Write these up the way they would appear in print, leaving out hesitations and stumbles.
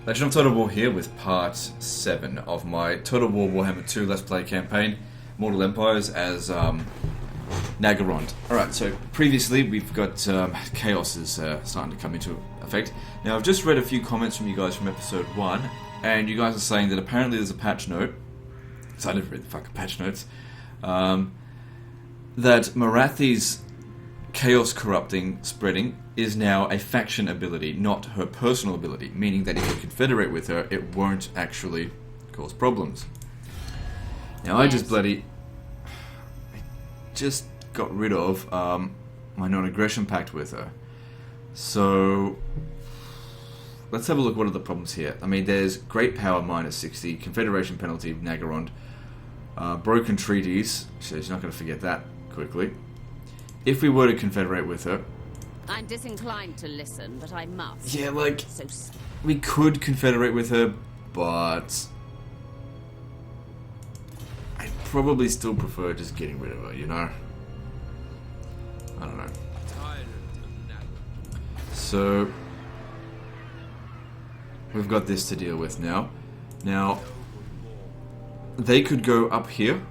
Legend of Total War here with part 7 of my Total War Warhammer 2 Let's Play campaign, Mortal Empires, as Nagarond. Alright, so previously we've got Chaos is starting to come into effect. Now I've just read a few comments from you guys from episode 1, and you guys are saying that apparently there's a patch note, so I never read the fucking patch notes, that Marathi's Chaos Corrupting Spreading is now a faction ability, not her personal ability, meaning that if you confederate with her, it won't actually cause problems. Now I just got rid of my non-aggression pact with her. So let's have a look. What are the problems here? I mean, there's great power minus 60, confederation penalty of Nagarond, broken treaties, so she's not going to forget that quickly. If we were to confederate with her, I'm disinclined to listen, but I must. yeah, like, So we could confederate with her, but I'd probably still prefer just getting rid of her, you know? I don't know. So we've got this to deal with now. Now, they could go up here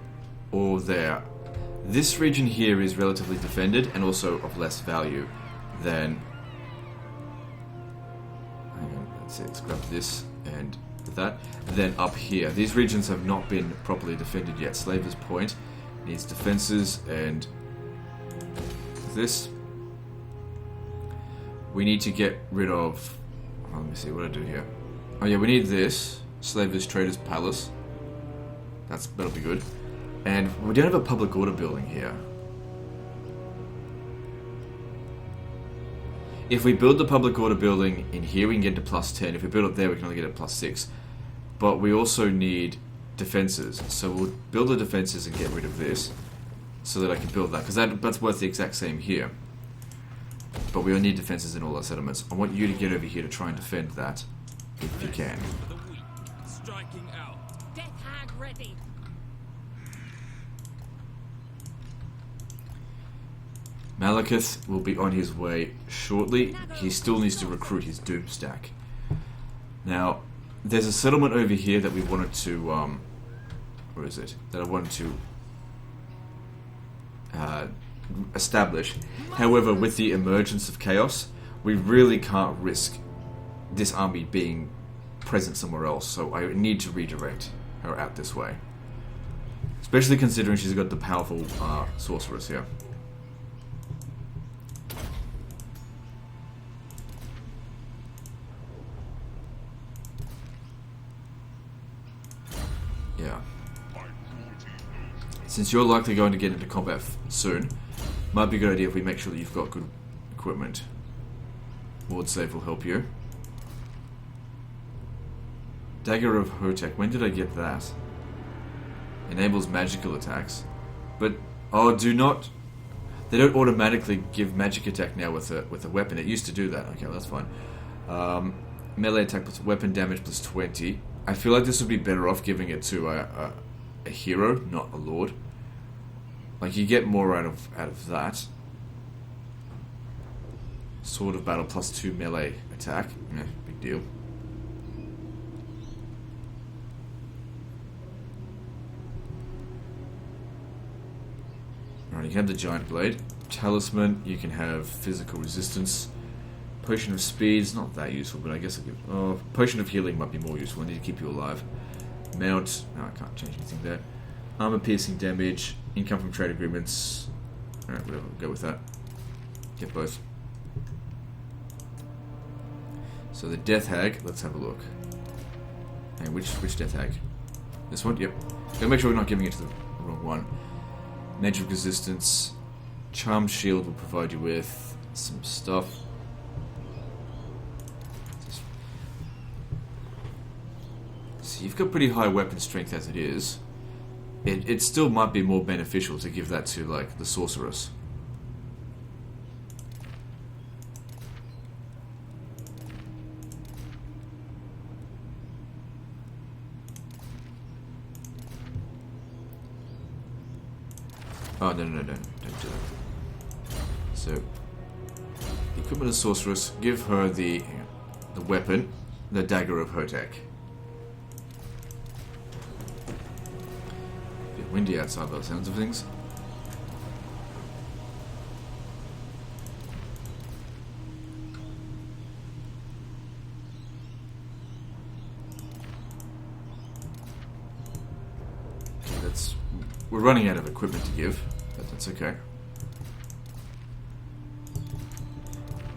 or there. This region here is relatively defended and also of less value than... Hang on, let's grab this and that. Then up here. These regions have not been properly defended yet. Slaver's Point needs defenses, and this. We need to get rid of... Oh, let me see what I do here. Oh yeah, we need this. Slaver's Trader's Palace. That'll be good. And we don't have a public order building here. If we build the public order building in here, we can get to plus 10. If we build it there, we can only get to plus 6. But we also need defenses. So we'll build the defenses and get rid of this, so that I can build that. Because that's worth the exact same here. But we all need defenses in all our settlements. I want you to get over here to try and defend that, if you can. Striking out. Death Hag ready. Malekith will be on his way shortly. He still needs to recruit his Doom stack. Now, there's a settlement over here that we wanted to, where is it? That I wanted to establish. However, with the emergence of Chaos, we really can't risk this army being present somewhere else, so I need to redirect her out this way. Especially considering she's got the powerful sorceress here. Yeah. Since you're likely going to get into combat soon, might be a good idea if we make sure that you've got good equipment. Ward Save will help you. Dagger of Hotek. When did I get that? Enables magical attacks. But, oh, do not... They don't automatically give magic attack now with a weapon. It used to do that. Okay, well, that's fine. Melee attack plus weapon damage plus 20. I feel like this would be better off giving it to a hero, not a lord. Like, you get more out of that. Sword of Battle plus 2 melee attack. Big deal. Alright, you can have the Giant Blade. Talisman, you can have physical resistance. Potion of Speed's not that useful, but I guess I'll give... Oh, Potion of Healing might be more useful. I need to keep you alive. Mount... No, I can't change anything there. Armor piercing damage. Income from trade agreements. Alright, whatever. We'll go with that. Get both. So the Death Hag. Let's have a look. Hey, which Death Hag? This one? Yep. Gotta make sure we're not giving it to the wrong one. Magic Resistance. Charm Shield will provide you with some stuff. So you've got pretty high weapon strength as it is. It still might be more beneficial to give that to, like, the Sorceress. Oh, no, don't do that. So, equipment of Sorceress, give her the weapon. the Dagger of Hotek. A bit windy outside by the sounds of things. We're running out of equipment to give, but that's okay.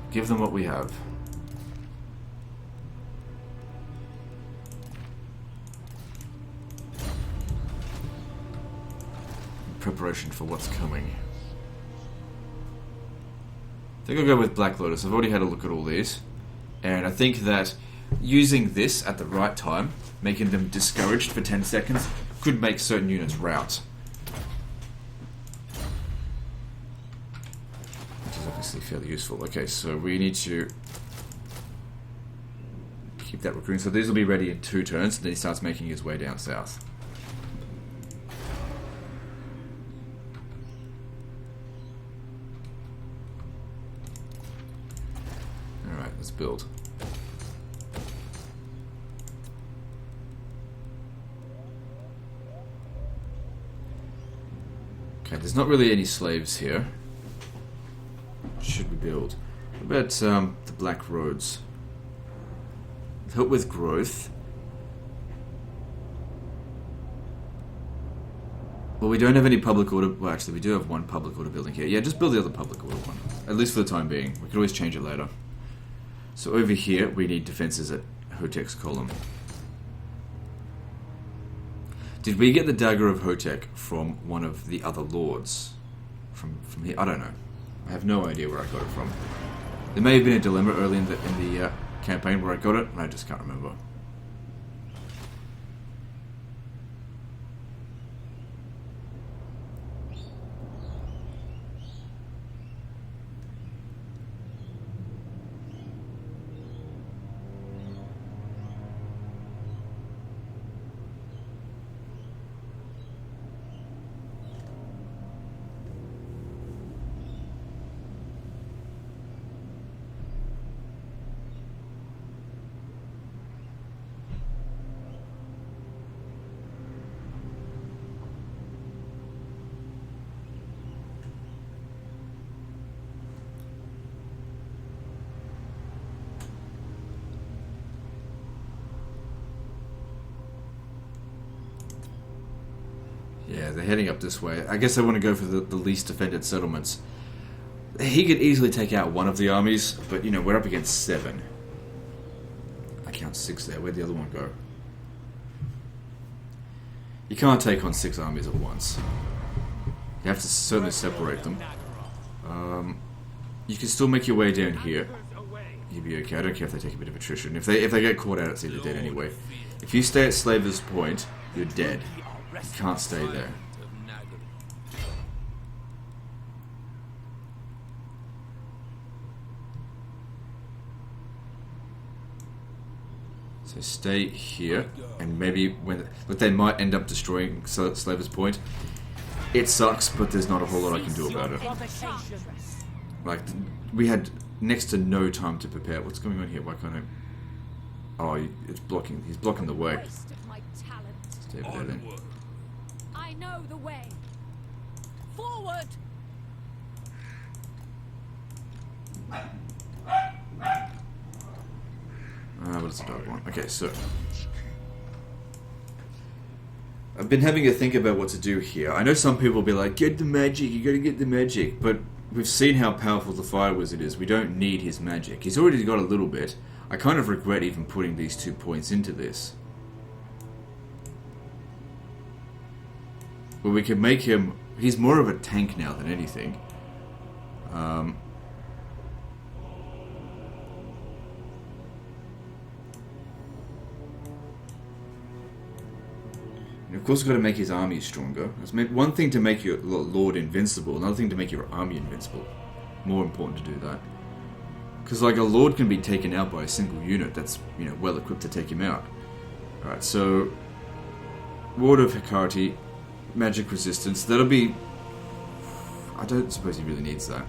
Give them what we have. In preparation for what's coming. I think I'll go with Black Lotus. I've already had a look at all these. And I think that using this at the right time, making them discouraged for 10 seconds, could make certain units rout. Obviously fairly useful. Okay, so we need to keep that recruiting. So these will be ready in 2 turns, and then he starts making his way down south. Alright, let's build. Okay, there's not really any slaves here. Should we build? What about the Black Roads? Help with growth. Well, we don't have any public order. Well, actually, we do have one public order building here. Yeah, just build the other public order one. At least for the time being. We can always change it later. So over here, we need defenses at Hotek's column. Did we get the Dagger of Hotek from one of the other lords? From here? I don't know. I have no idea where I got it from. There may have been a dilemma early in the campaign where I got it, and I just can't remember. Yeah, they're heading up this way. I guess I want to go for the least defended settlements. He could easily take out one of the armies, but, you know, we're up against 7. I count 6 there. Where'd the other one go? You can't take on 6 armies at once. You have to certainly separate them. You can still make your way down here. You'll be okay. I don't care if they take a bit of attrition. If they get caught out, it's either dead anyway. If you stay at Slaver's Point, you're dead. You can't stay there. So stay here, and maybe when... But they might end up destroying Slaver's Point. It sucks, but there's not a whole lot I can do about it. Like, we had next to no time to prepare. What's going on here? Why can't I... Oh, it's blocking. He's blocking the way. Stay over there then. I know the way. Forward! But it's a dog one. Okay, so... I've been having to think about what to do here. I know some people will be like, get the magic, you gotta get the magic. But we've seen how powerful the Fire Wizard is. We don't need his magic. He's already got a little bit. I kind of regret even putting these 2 points into this. But we can make him... He's more of a tank now than anything. And of course, we've got to make his army stronger. It's one thing to make your lord invincible, another thing to make your army invincible. More important to do that. Because, like, a lord can be taken out by a single unit that's, you know, well equipped to take him out. Alright, so... Ward of Hekarti, magic resistance, that'll be... I don't suppose he really needs that.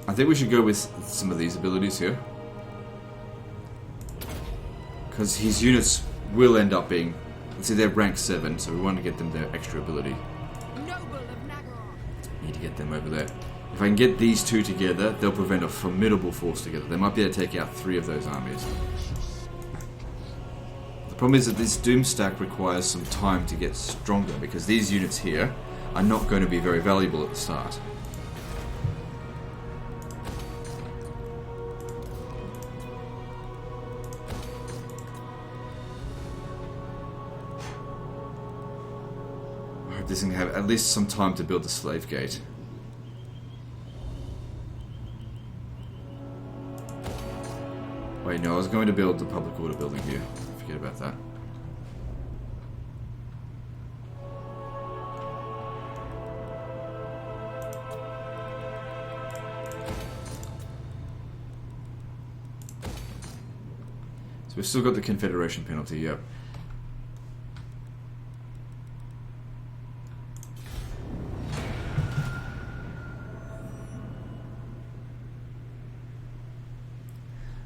I think we should go with some of these abilities here. Because his units will end up being... Let's see, they're rank 7, so we want to get them their extra ability. Noble of Nagaron. Need to get them over there. If I can get these two together, they'll prevent a formidable force together. They might be able to take out 3 of those armies. The problem is that this Doom stack requires some time to get stronger, because these units here are not going to be very valuable at the start. I hope this can have at least some time to build the slave gate. Wait, no, I was going to build the public order building here. Forget about that. So we've still got the Confederation penalty, yep.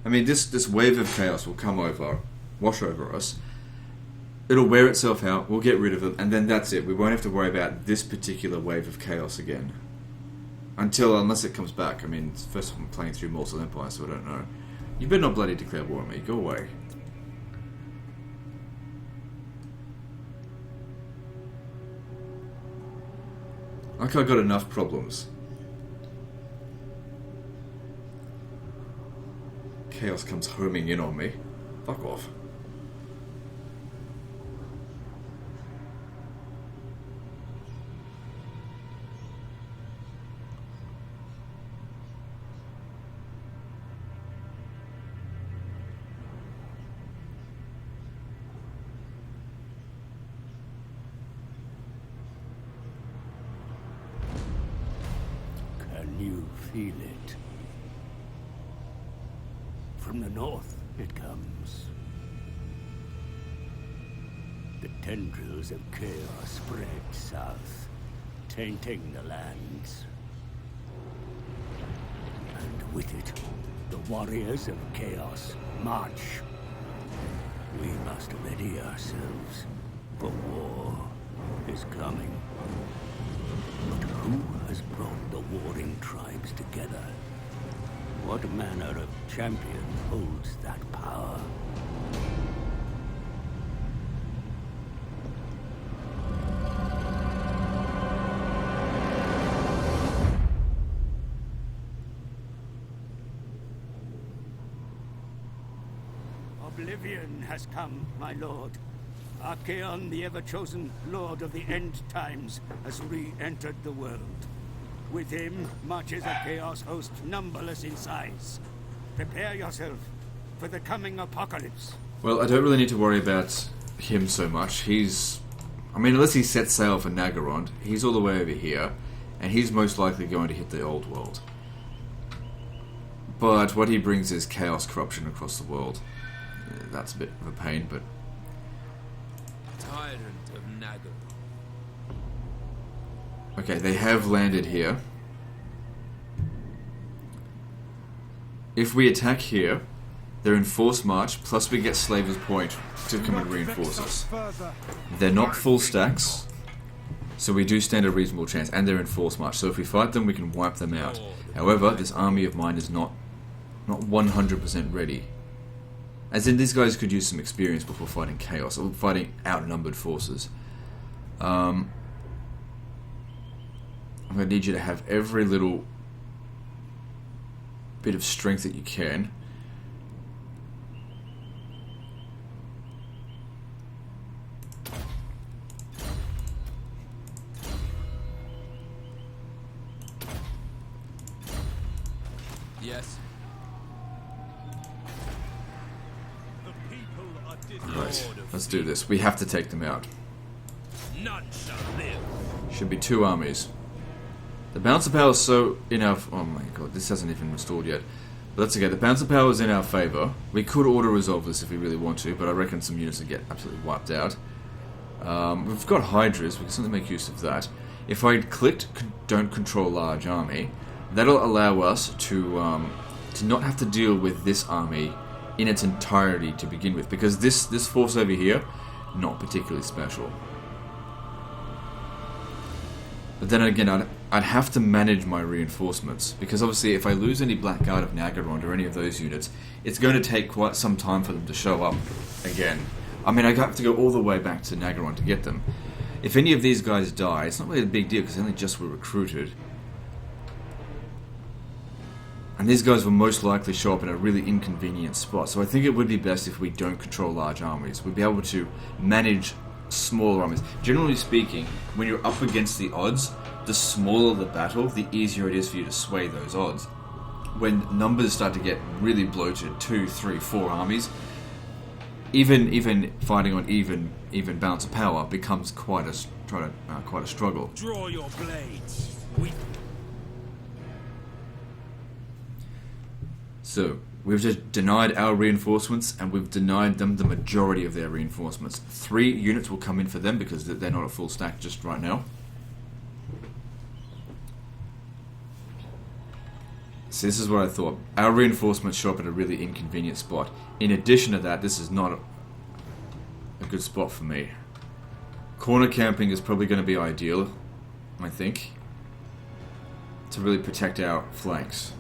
I mean, this wave of chaos will come over, wash over us. It'll wear itself out, we'll get rid of it, and then that's it. We won't have to worry about this particular wave of chaos again. Unless it comes back. I mean, first I'm playing through Mortal Empire, so I don't know. You better not bloody declare war on me. Go away. Like I got enough problems. Chaos comes homing in on me. Fuck off. Can you feel it? From the north it comes. The tendrils of chaos spread south, tainting the lands. And with it, the warriors of chaos march. We must ready ourselves, for war is coming. But who has brought the warring tribes together? What manner of champion holds that power? Oblivion has come, my lord. Archaon, the ever-chosen lord of the end times, has re-entered the world. With him marches a chaos host numberless in size. Prepare yourself for the coming apocalypse. Well, I don't really need to worry about him so much. I mean, unless he sets sail for Nagaron, he's all the way over here, and he's most likely going to hit the old world. But what he brings is chaos corruption across the world. That's a bit of a pain, but... Tyrant of Nagaron. Okay, they have landed here. If we attack here, they're in forced march, plus we get Slaver's Point to come and reinforce us. They're not full stacks, so we do stand a reasonable chance, and they're in forced march, so if we fight them, we can wipe them out. However, this army of mine is not 100% ready. As in, these guys could use some experience before fighting chaos, or fighting outnumbered forces. I'm going to need you to have every little bit of strength that you can. Yes. Right, let's do this. We have to take them out. None shall live. Should be 2 armies. The balance of power is so in our... Oh my god, this hasn't even restored yet. But that's okay, the balance of power is in our favour. We could auto-resolve this if we really want to, but I reckon some units would get absolutely wiped out. We've got Hydras, we can certainly make use of that. If I clicked don't control large army, That'll allow us to not have to deal with this army in its entirety to begin with, because this force over here, not particularly special. But then again, I'd have to manage my reinforcements, because obviously if I lose any Blackguard of Naggarond or any of those units, it's going to take quite some time for them to show up again. I mean, I have to go all the way back to Naggarond to get them. If any of these guys die, it's not really a big deal, because they only just were recruited. And these guys will most likely show up in a really inconvenient spot, so I think it would be best if we don't control large armies. We'd be able to manage smaller armies. Generally speaking, when you're up against the odds, the smaller the battle, the easier it is for you to sway those odds. When numbers start to get really bloated, 2, 3, 4 armies, even fighting on even balance of power becomes quite a struggle. Draw your blades. So we've just denied our reinforcements, and we've denied them the majority of their reinforcements. 3 units will come in for them because they're not a full stack just right now. So this is what I thought. Our reinforcements show up at a really inconvenient spot. In addition to that, this is not a good spot for me. Corner camping is probably going to be ideal, I think, to really protect our flanks.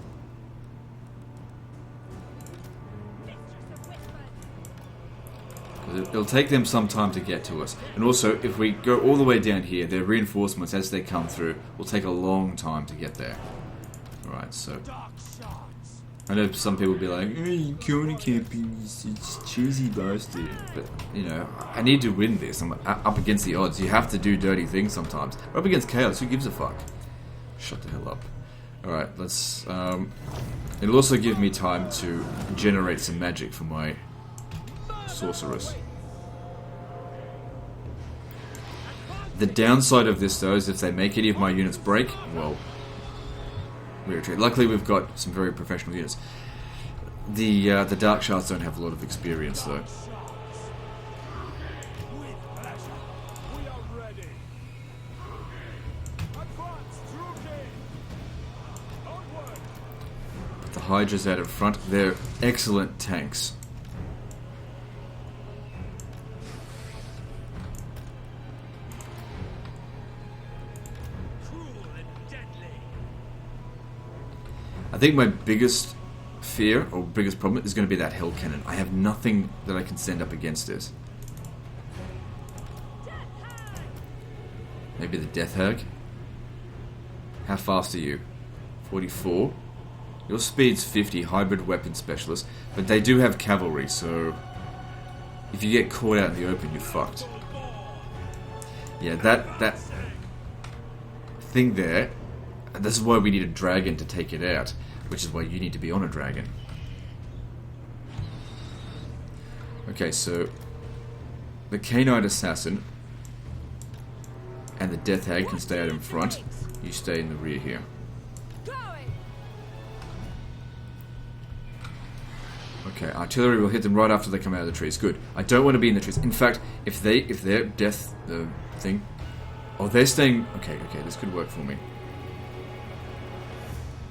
It'll take them some time to get to us. And also, if we go all the way down here, their reinforcements, as they come through, will take a long time to get there. Alright, so... I know some people will be like, "Oh, corner camping, it's cheesy bastard." But, you know, I need to win this. I'm up against the odds. You have to do dirty things sometimes. We're up against chaos. Who gives a fuck? Shut the hell up. Alright, let's... it'll also give me time to generate some magic for my... sorceress. The downside of this, though, is if they make any of my units break, well, we retreat. Luckily, we've got some very professional units. The Dark Shards don't have a lot of experience, though. Put the Hydras out in front. They're excellent tanks. I think my biggest fear, or biggest problem, is going to be that Hell Cannon. I have nothing that I can send up against this. Maybe the Death Hag? How fast are you? 44? Your speed's 50, hybrid weapon specialist. But they do have cavalry, so... if you get caught out in the open, you're fucked. Yeah, that thing there... this is why we need a dragon to take it out, which is why you need to be on a dragon. Okay, so the Canine Assassin and the Death Hag can stay out in front. You stay in the rear here. Okay, artillery will hit them right after they come out of the trees. Good. I don't want to be in the trees. In fact, if their death thing... oh, they're staying... Okay, this could work for me.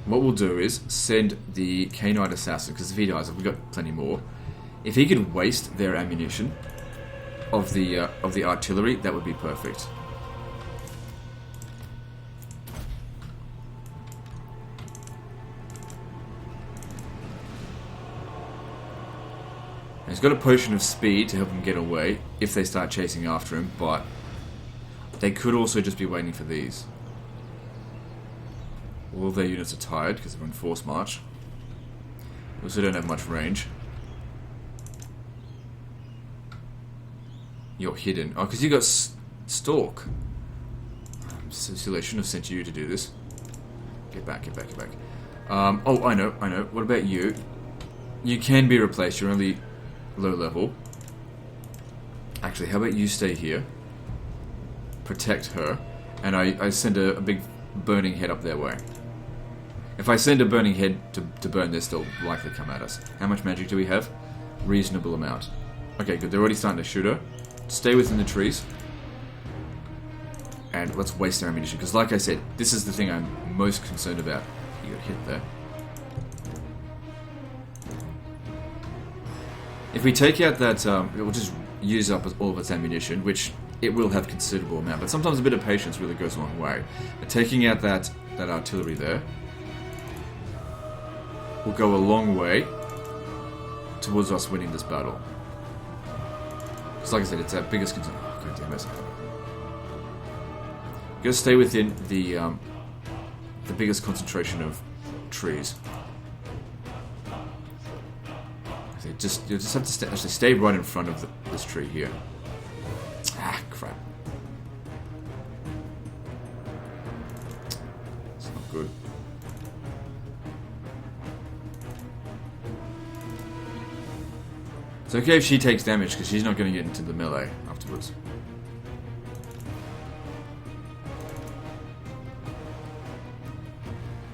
What we'll do is send the Canine Assassin, because if he dies, we've got plenty more. If he could waste their ammunition of the artillery, that would be perfect. And he's got a potion of speed to help him get away if they start chasing after him, but they could also just be waiting for these. All of their units are tired because they're in force march. They also don't have much range. You're hidden. Oh, because you got Stalk. I'm so silly. I shouldn't have sent you to do this. Get back. Oh, I know. What about you? You can be replaced. You're only low level. Actually, how about you stay here? Protect her. And I send a big burning head up their way. If I send a burning head to burn, they'll still likely come at us. How much magic do we have? Reasonable amount. Okay, good. They're already starting to shoot her. Stay within the trees. And let's waste our ammunition. Because like I said, this is the thing I'm most concerned about. You You got hit there. If we take out that, it will just use up all of its ammunition, which it will have considerable amount. But sometimes a bit of patience really goes a long way. But taking out that artillery there will go a long way towards us winning this battle. Because like I said, it's our biggest concern. Oh, God damn it. You gotta stay within the biggest concentration of trees. So you just have to actually stay right in front of this tree here. Ah, crap. It's not good. It's okay if she takes damage, because she's not going to get into the melee afterwards.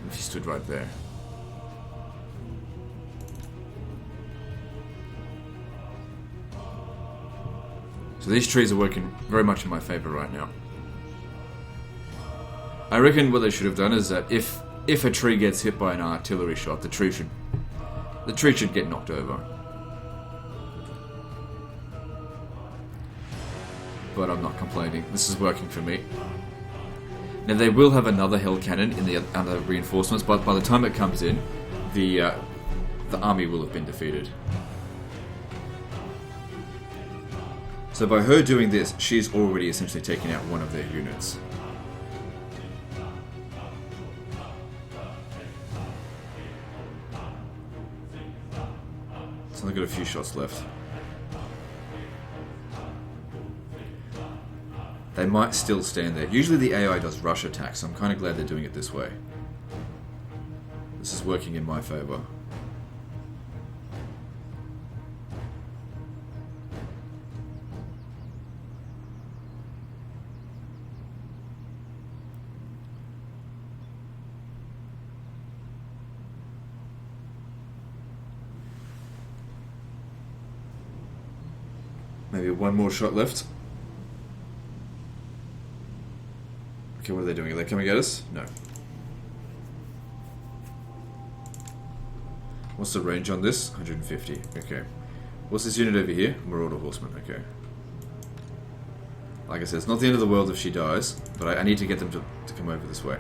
If she stood right there. So these trees are working very much in my favor right now. I reckon what they should have done is that if a tree gets hit by an artillery shot, the tree should get knocked over. But I'm not complaining. This is working for me. Now they will have another hell cannon in the other reinforcements, but by the time it comes in, the army will have been defeated. So by her doing this, she's already essentially taken out one of their units. So they've got a few shots left. They might still stand there. Usually the AI does rush attacks, so I'm kind of glad they're doing it this way. This is working in my favor. Maybe one more shot left. Okay, what are they doing? Are they coming at us? No. What's the range on this? 150. Okay. What's this unit over here? Marauder Horseman. Okay. Like I said, it's not the end of the world if she dies, but I need to get them to come over this way.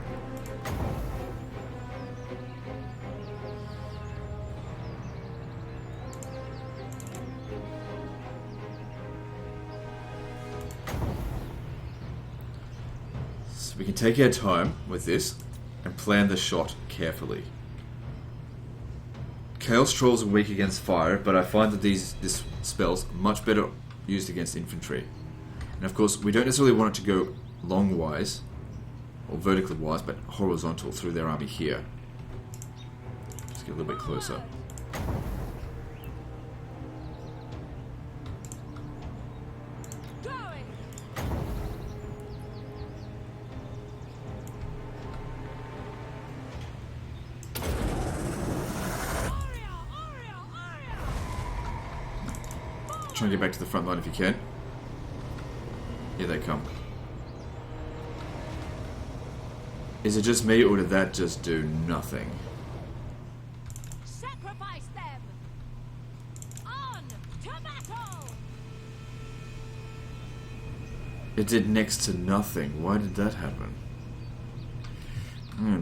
We can take our time with this and plan the shot carefully. Chaos Trolls are weak against fire, but I find that this spell's much better used against infantry. And of course, we don't necessarily want it to go long-wise, or vertically wise, but horizontal through their army here. Let's get a little bit closer. Try and get back to the front line if you can. Here they come. Is it just me, or did that just do nothing? Sacrifice them! On to battle! It did next to nothing. Why did that happen?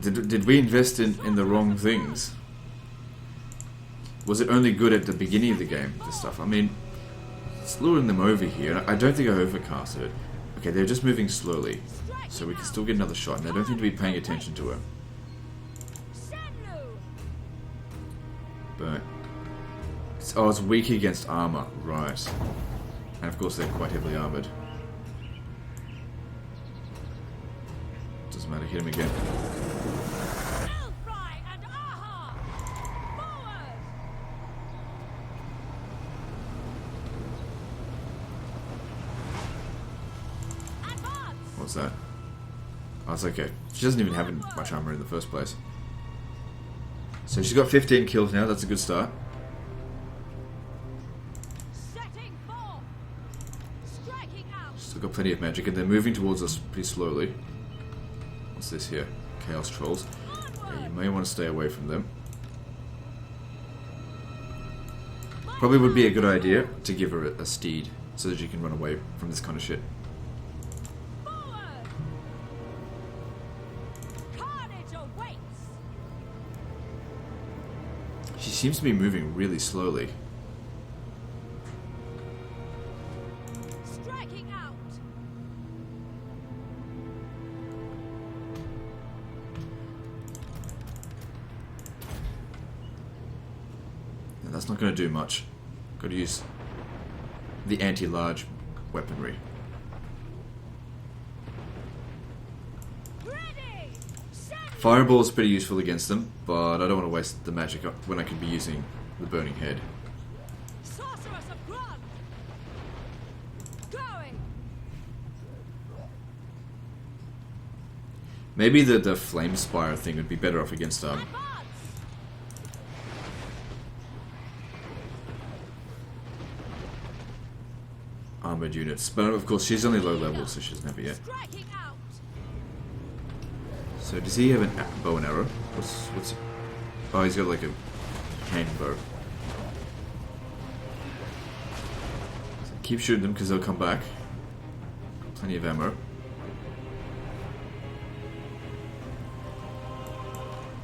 Did we invest in the wrong things? Was it only good at the beginning of the game, this stuff? I mean, it's luring them over here. I don't think I overcasted it. Okay, they're just moving slowly, so we can still get another shot, and I don't seem to be paying attention to her. But it's weak against armor, right? And of course they're quite heavily armored. Doesn't matter, hit him again. What's that? Oh, it's okay. She doesn't even have much armor in the first place. So she's got 15 kills now. That's a good start. Still got plenty of magic, and they're moving towards us pretty slowly. What's this here? Chaos Trolls. Yeah, you may want to stay away from them. Probably would be a good idea to give her a steed so that she can run away from this kind of shit. Forward! Carnage awaits! She seems to be moving really slowly. Striking out! Yeah, that's not going to do much. Got to use the anti-large weaponry. Ready! Send Fireball is pretty useful against them, but I don't want to waste the magic up when I could be using the burning head. Sorceress of Grun! Going! Maybe the flame spire thing would be better off against Advance! armored units. But of course, she's only low level, so she doesn't have it yet. Striking out! So does he have a bow and arrow? What's? Oh, he's got like a hand bow. So keep shooting them because they'll come back. Plenty of ammo.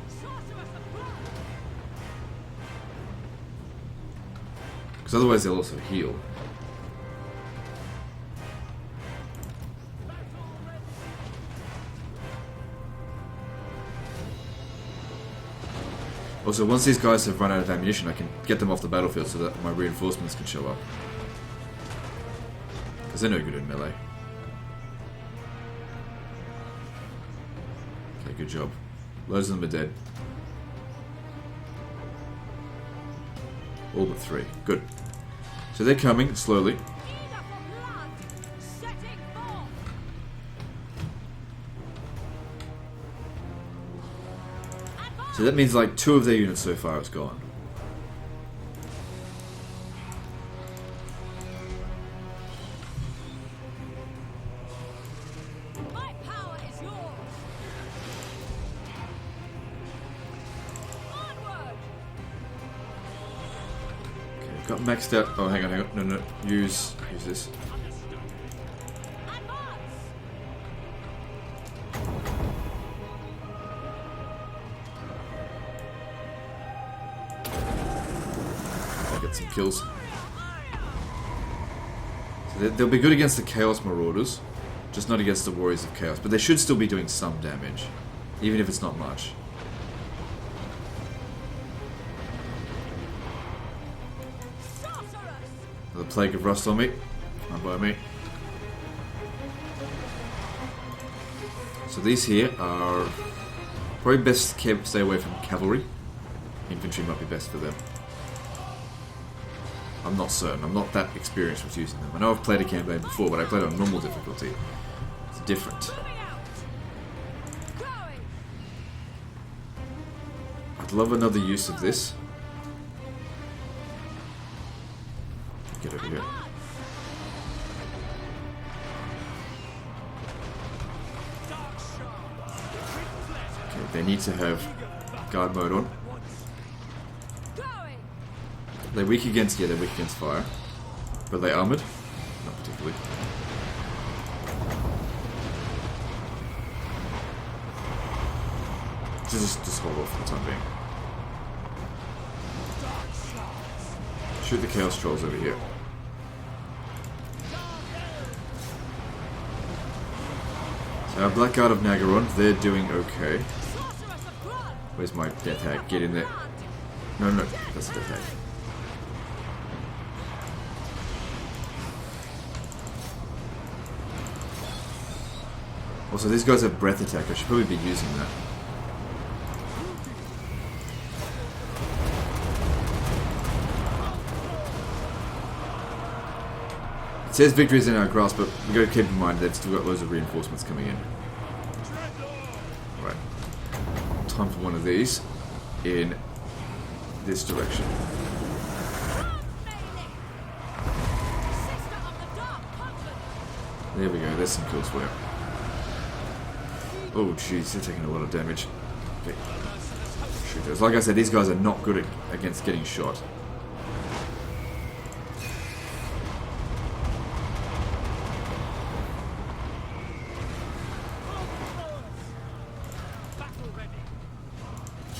Sorceress of Grun! Because otherwise they'll also heal. Also, once these guys have run out of ammunition, I can get them off the battlefield so that my reinforcements can show up. Because they're no good in melee. Okay, good job. Loads of them are dead. All but 3. Good. So they're coming, slowly. Eager for blood! Setting forth! So that means like 2 of their units so far is gone. My power is yours! Onward! Okay, got maxed out. Oh, hang on. No. Use this. Advance! I'll get some kills. So they'll be good against the Chaos Marauders, just not against the Warriors of Chaos. But they should still be doing some damage, even if it's not much. Sorceress! The Plague of Rust on me. Come by me. So these here are probably best to stay away from cavalry. Infantry might be best for them. I'm not certain. I'm not that experienced with using them. I know I've played a campaign before, but I played on normal difficulty. It's different. Moving out! Going! I'd love another use of this. Get over here. Okay, they need to have guard mode on. Going! They're weak against, they're weak against fire. But they armored? Not particularly. Just hold off for the time being. Shoot the Chaos Trolls over here. So our Black Guard of Nagaron, they're doing okay. Sorceress of Grun! Where's my Death Hag? Get in there. No, that's a Death Hag. Also, these guys have breath attack. I should probably be using that. It says victory is in our grasp, but we got to keep in mind they've still got loads of reinforcements coming in. Right. Time for one of these in this direction. Sister of the Dark Continent! There we go. There's some kills for you. Oh, jeez, they're taking a lot of damage. Okay. infantry. Like I said, these guys are not good against getting shot.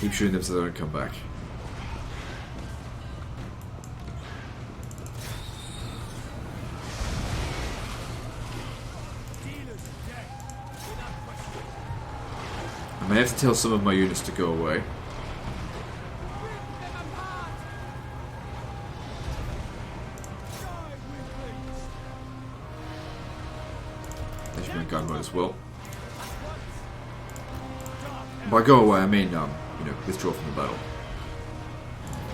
Keep shooting them so they don't come back. I may have to tell some of my units to go away. They should be in gun mode as well. By go away, I mean, you know, withdraw from the battle.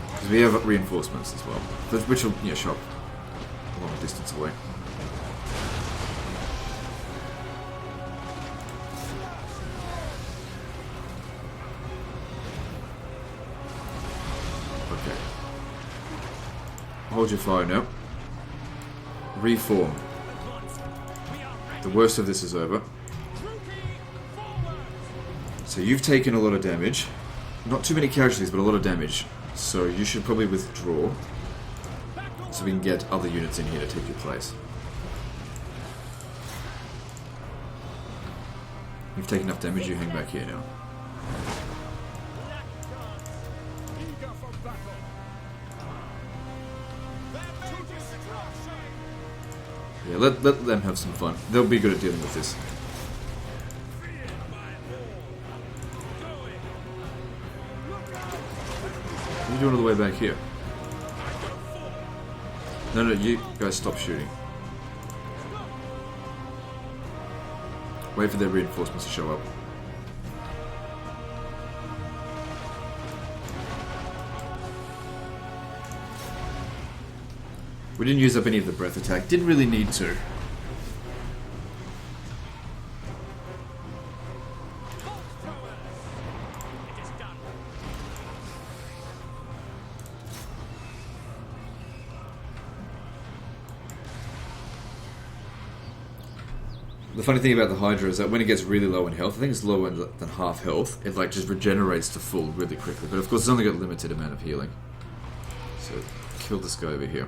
Because we have reinforcements as well, which will, you know, show up a long distance away. Okay. Hold your fire now. Reform. The worst of this is over. So you've taken a lot of damage. Not too many casualties, but a lot of damage. So you should probably withdraw. So we can get other units in here to take your place. You've taken enough damage, you hang back here now. Yeah, let them have some fun. They'll be good at dealing with this. What are you doing all the way back here? No, you guys stop shooting. Wait for their reinforcements to show up. We didn't use up any of the breath attack. Didn't really need to. The funny thing about the Hydra is that when it gets really low in health, I think it's lower than half health, it like just regenerates to full really quickly. But of course it's only got a limited amount of healing. So kill this guy over here.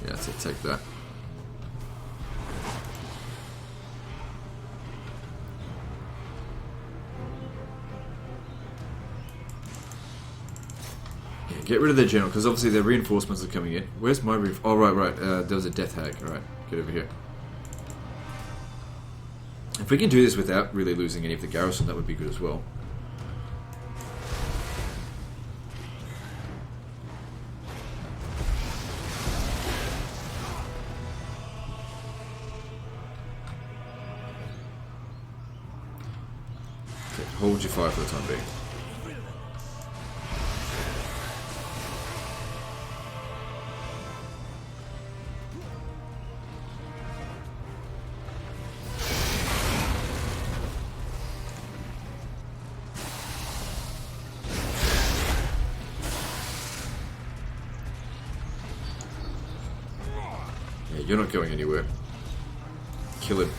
Yeah, that's it, take that. Yeah, get rid of their general, because obviously their reinforcements are coming in. Where's my oh, right. There was a death hag. Alright, get over here. If we can do this without really losing any of the garrison, that would be good as well. Okay, hold your fire for the time being. Yeah, you're not going anywhere. Kill him.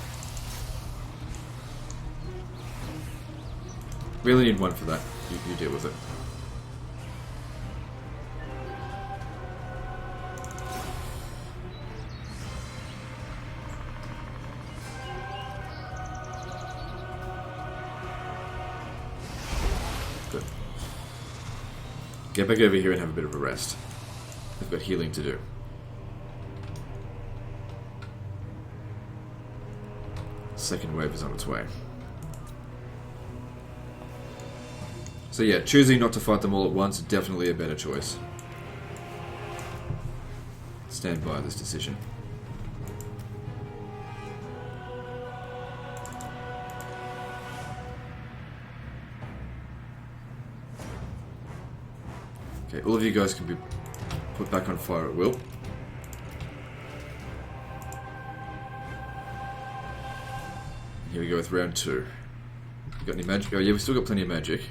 We only need one for that. You deal with it. Good. Get back over here and have a bit of a rest. We've got healing to do. Second wave is on its way. So yeah, choosing not to fight them all at once is definitely a better choice. Stand by this decision. Okay, all of you guys can be put back on fire at will. Here we go with round 2. You got any magic? Oh yeah, we've still got plenty of magic.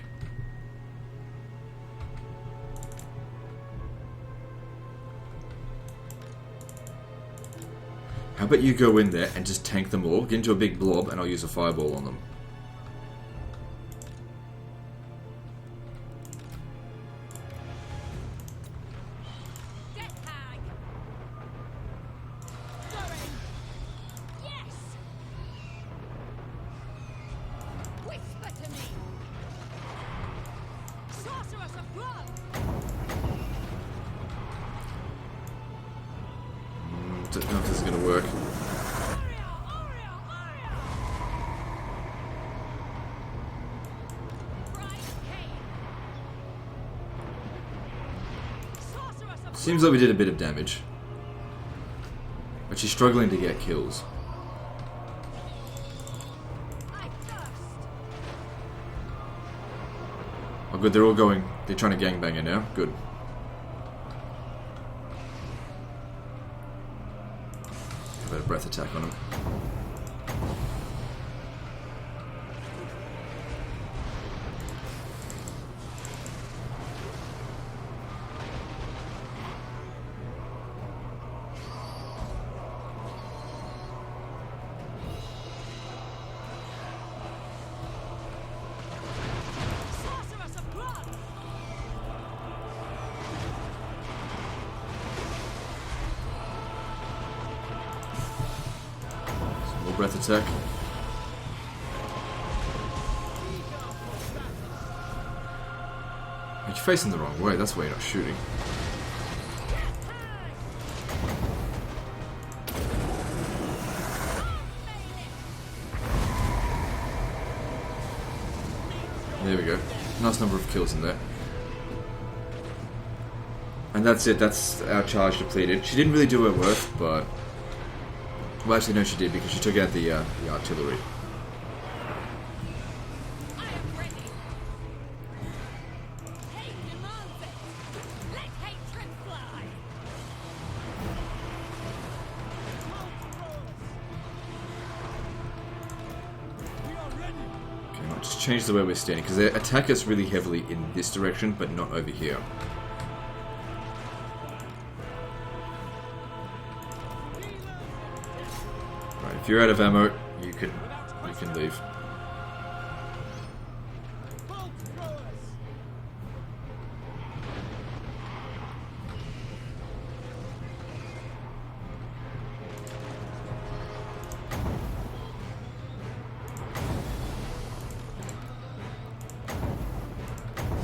How about you go in there and just tank them all, get into a big blob, and I'll use a fireball on them. I don't know if this is going to work. Seems like we did a bit of damage. But she's struggling to get kills. Oh good, they're all going... They're trying to gangbang her now. Good. A breath attack on him. Breath attack. You're facing the wrong way, that's why you're not shooting. There we go. Nice number of kills in there. And that's it, that's our charge depleted. She didn't really do her worth, but... Well, actually, no, she did, because she took out the artillery. I am ready. Hate demands it. Let hatred fly. We are ready. Okay, I'll just change the way we're standing, because they attack us really heavily in this direction, but not over here. If you're out of ammo, you can leave.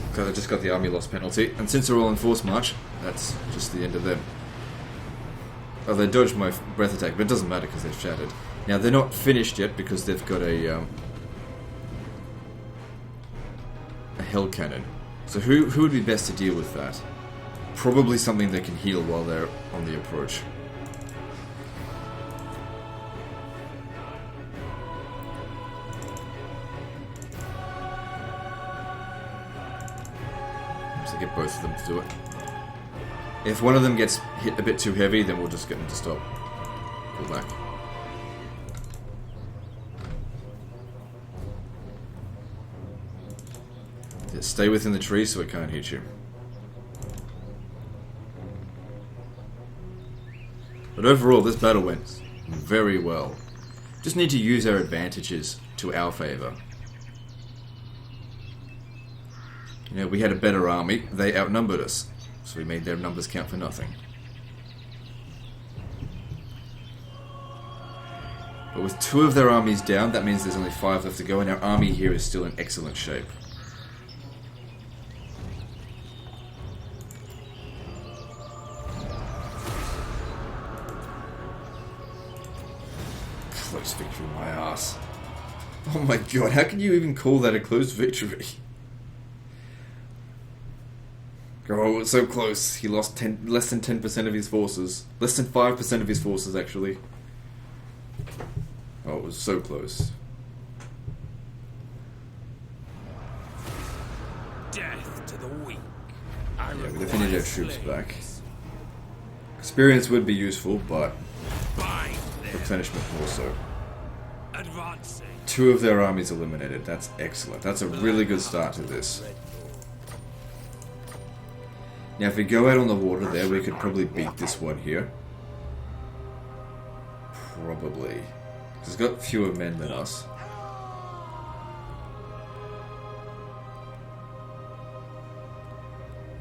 Because I just got the army loss penalty, and since they're all in force march, that's just the end of them. Oh, they dodged my breath attack, but it doesn't matter because they've shattered. Now, they're not finished yet because they've got a hell cannon. So who would be best to deal with that? Probably something that can heal while they're on the approach. So get both of them to do it. If one of them gets hit a bit too heavy, then we'll just get them to stop. Pull back. Yeah, stay within the tree so it can't hit you. But overall, this battle went very well. Just need to use our advantages to our favour. You know, we had a better army, they outnumbered us. So we made their numbers count for nothing. But with 2 of their armies down, that means there's only 5 left to go, and our army here is still in excellent shape. Close victory, my ass. Oh my god, how can you even call that a close victory? Oh, it's so close. He lost less than 10% of his forces. Less than 5% of his forces, actually. Oh, it was so close. Death to the weak. Yeah, we definitely need our troops back. Experience would be useful, but replenishment more so. Advance. can't say. 2 of their armies eliminated. That's excellent. That's a really good start to this. Now, if we go out on the water there, we could probably beat this one here. Probably. Because it's got fewer men than us.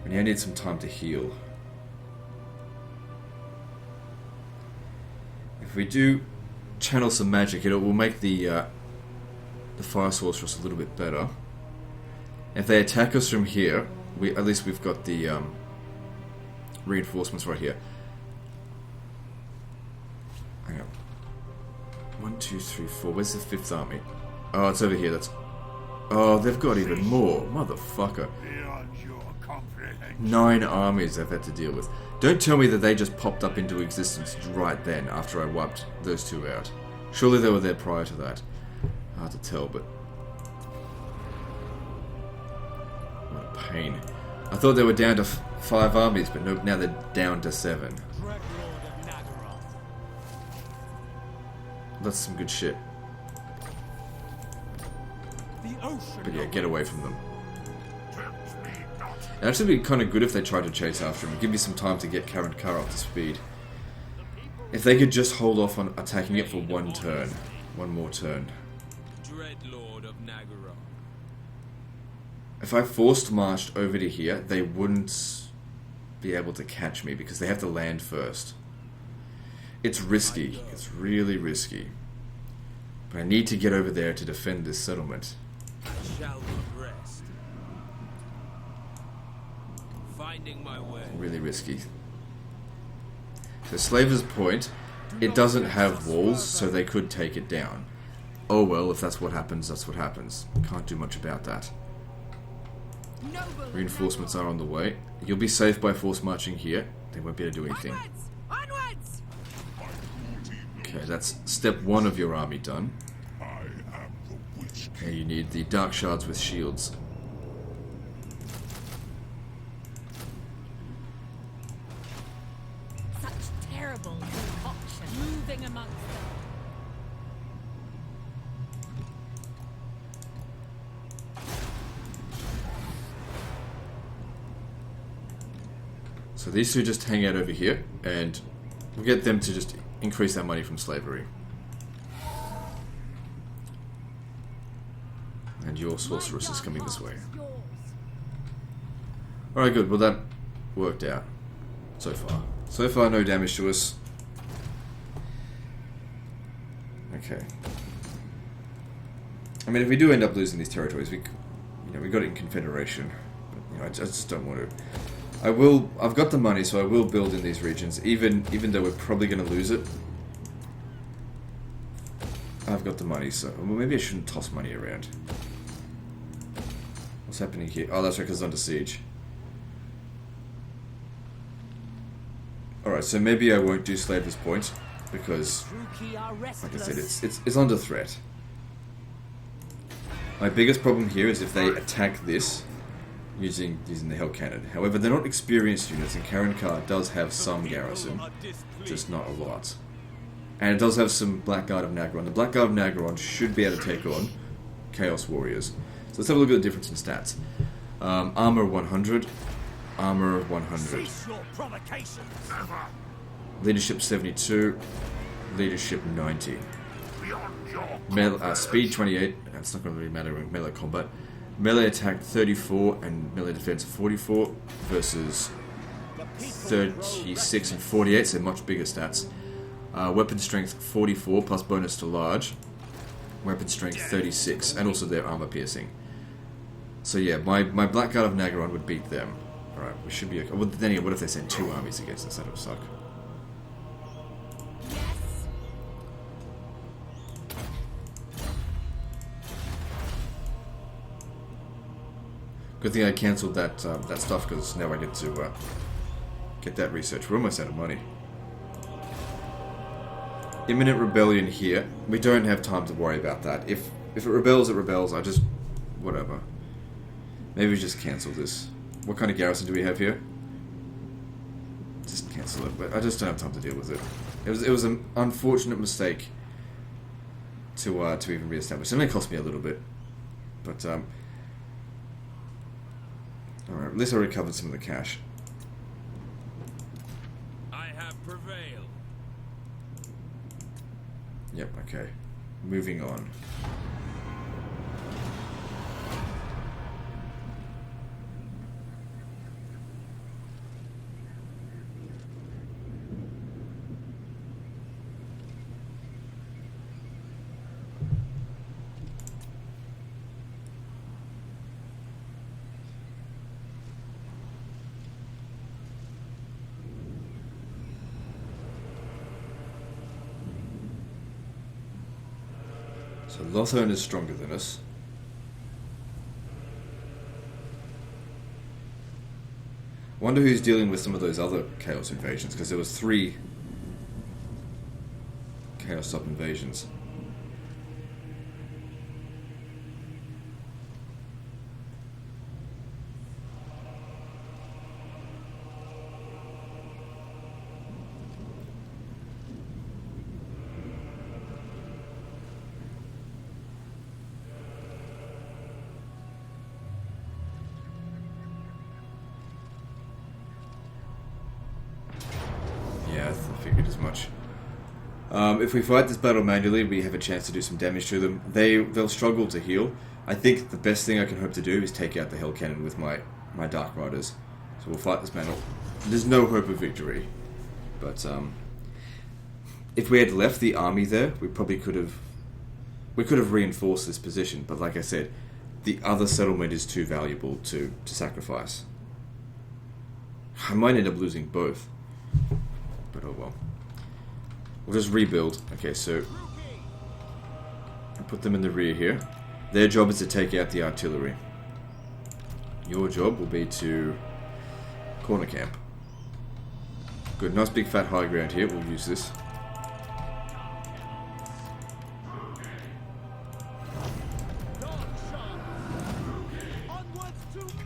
We now need some time to heal. If we do channel some magic, it will make the fire sorceress a little bit better. If they attack us from here, at least we've got the reinforcements right here. Hang on. 1, 2, 3, 4. Where's the 5th army? Oh, it's over here. Oh, they've got even more. Motherfucker. 9 armies I've had to deal with. Don't tell me that they just popped up into existence right then after I wiped those 2 out. Surely they were there prior to that. Hard to tell, but... what a pain. I thought they were down to 5 armies, but nope, now they're down to 7. That's some good shit. But yeah, get away from them. It'd actually be kind of good if they tried to chase after him. Give me some time to get Karen Carr up to speed. If they could just hold off on attacking it for 1 turn. 1 more turn. Dreadlord of Nagara. If I forced marched over to here, they wouldn't be able to catch me because they have to land first. It's risky. It's really risky. But I need to get over there to defend this settlement. I shall not rest. Finding my way. Really risky. So Slaver's Point, it doesn't have walls, so they could take it down. Oh well, if that's what happens, that's what happens. Can't do much about that. Reinforcements are on the way. You'll be safe by force marching here. They won't be able to do anything. Onwards! Okay, that's step 1 of your army done. And you need the Dark Shards with shields. Such terrible concoction moving amongst them. So these 2 just hang out over here, and we'll get them to just increase our money from slavery. And your sorceress is coming this way. Alright, good. Well, that worked out. So far. So far, no damage to us. Okay. I mean, if we do end up losing these territories, we got it in Confederation. But, I just don't want to. I've got the money, so I will build in these regions, even though we're probably going to lose it. I've got the money, so... well, maybe I shouldn't toss money around. What's happening here? Oh, that's right, because it's under siege. Alright, so maybe I won't do Slaver's Point, because, like I said, it's under threat. My biggest problem here is if they attack this, using the Hell Cannon. However, they're not experienced units, and Karen Carr does have some garrison, just not a lot. And it does have some Black Guard of Nagaron. The Black Guard of Nagaron should be able to take on Chaos Warriors. So let's have a look at the difference in stats. Armor 100, Armor 100. Leadership 72, Leadership 90. Speed 28, that's not going to really matter in melee combat. Melee attack 34 and melee defense 44 versus 36 and 48, so much bigger stats. Weapon strength 44 plus bonus to large. Weapon strength 36 and also their armor piercing. So yeah, my Black Guard of Nagaron would beat them. Alright, we should be okay. Well, then again, what if they send 2 armies against us? That would suck. Good thing I cancelled that stuff, because now I get to get that research. We're almost out of money. Imminent rebellion here. We don't have time to worry about that. If it rebels, it rebels. I just... whatever. Maybe we just cancel this. What kind of garrison do we have here? Just cancel it. But I just don't have time to deal with it. It was an unfortunate mistake to even re-establish. It's going to cost me a little bit, but all right. At least I recovered some of the cash. I have prevailed. Yep. Okay. Moving on. So Lothern is stronger than us. Wonder who's dealing with some of those other Chaos invasions, because there was 3 Chaos sub invasions. Yeah, I figured as much. If we fight this battle manually, we have a chance to do some damage to them. They'll struggle to heal. I think the best thing I can hope to do is take out the Hell Cannon with my Dark Riders. So we'll fight this battle. There's no hope of victory, but if we had left the army there, we probably could have reinforced this position. But like I said, the other settlement is too valuable to sacrifice. I might end up losing both. But oh well. We'll just rebuild. Okay, so I'll put them in the rear here. Their job is to take out the artillery. Your job will be to corner camp. Good, nice big fat high ground here. We'll use this.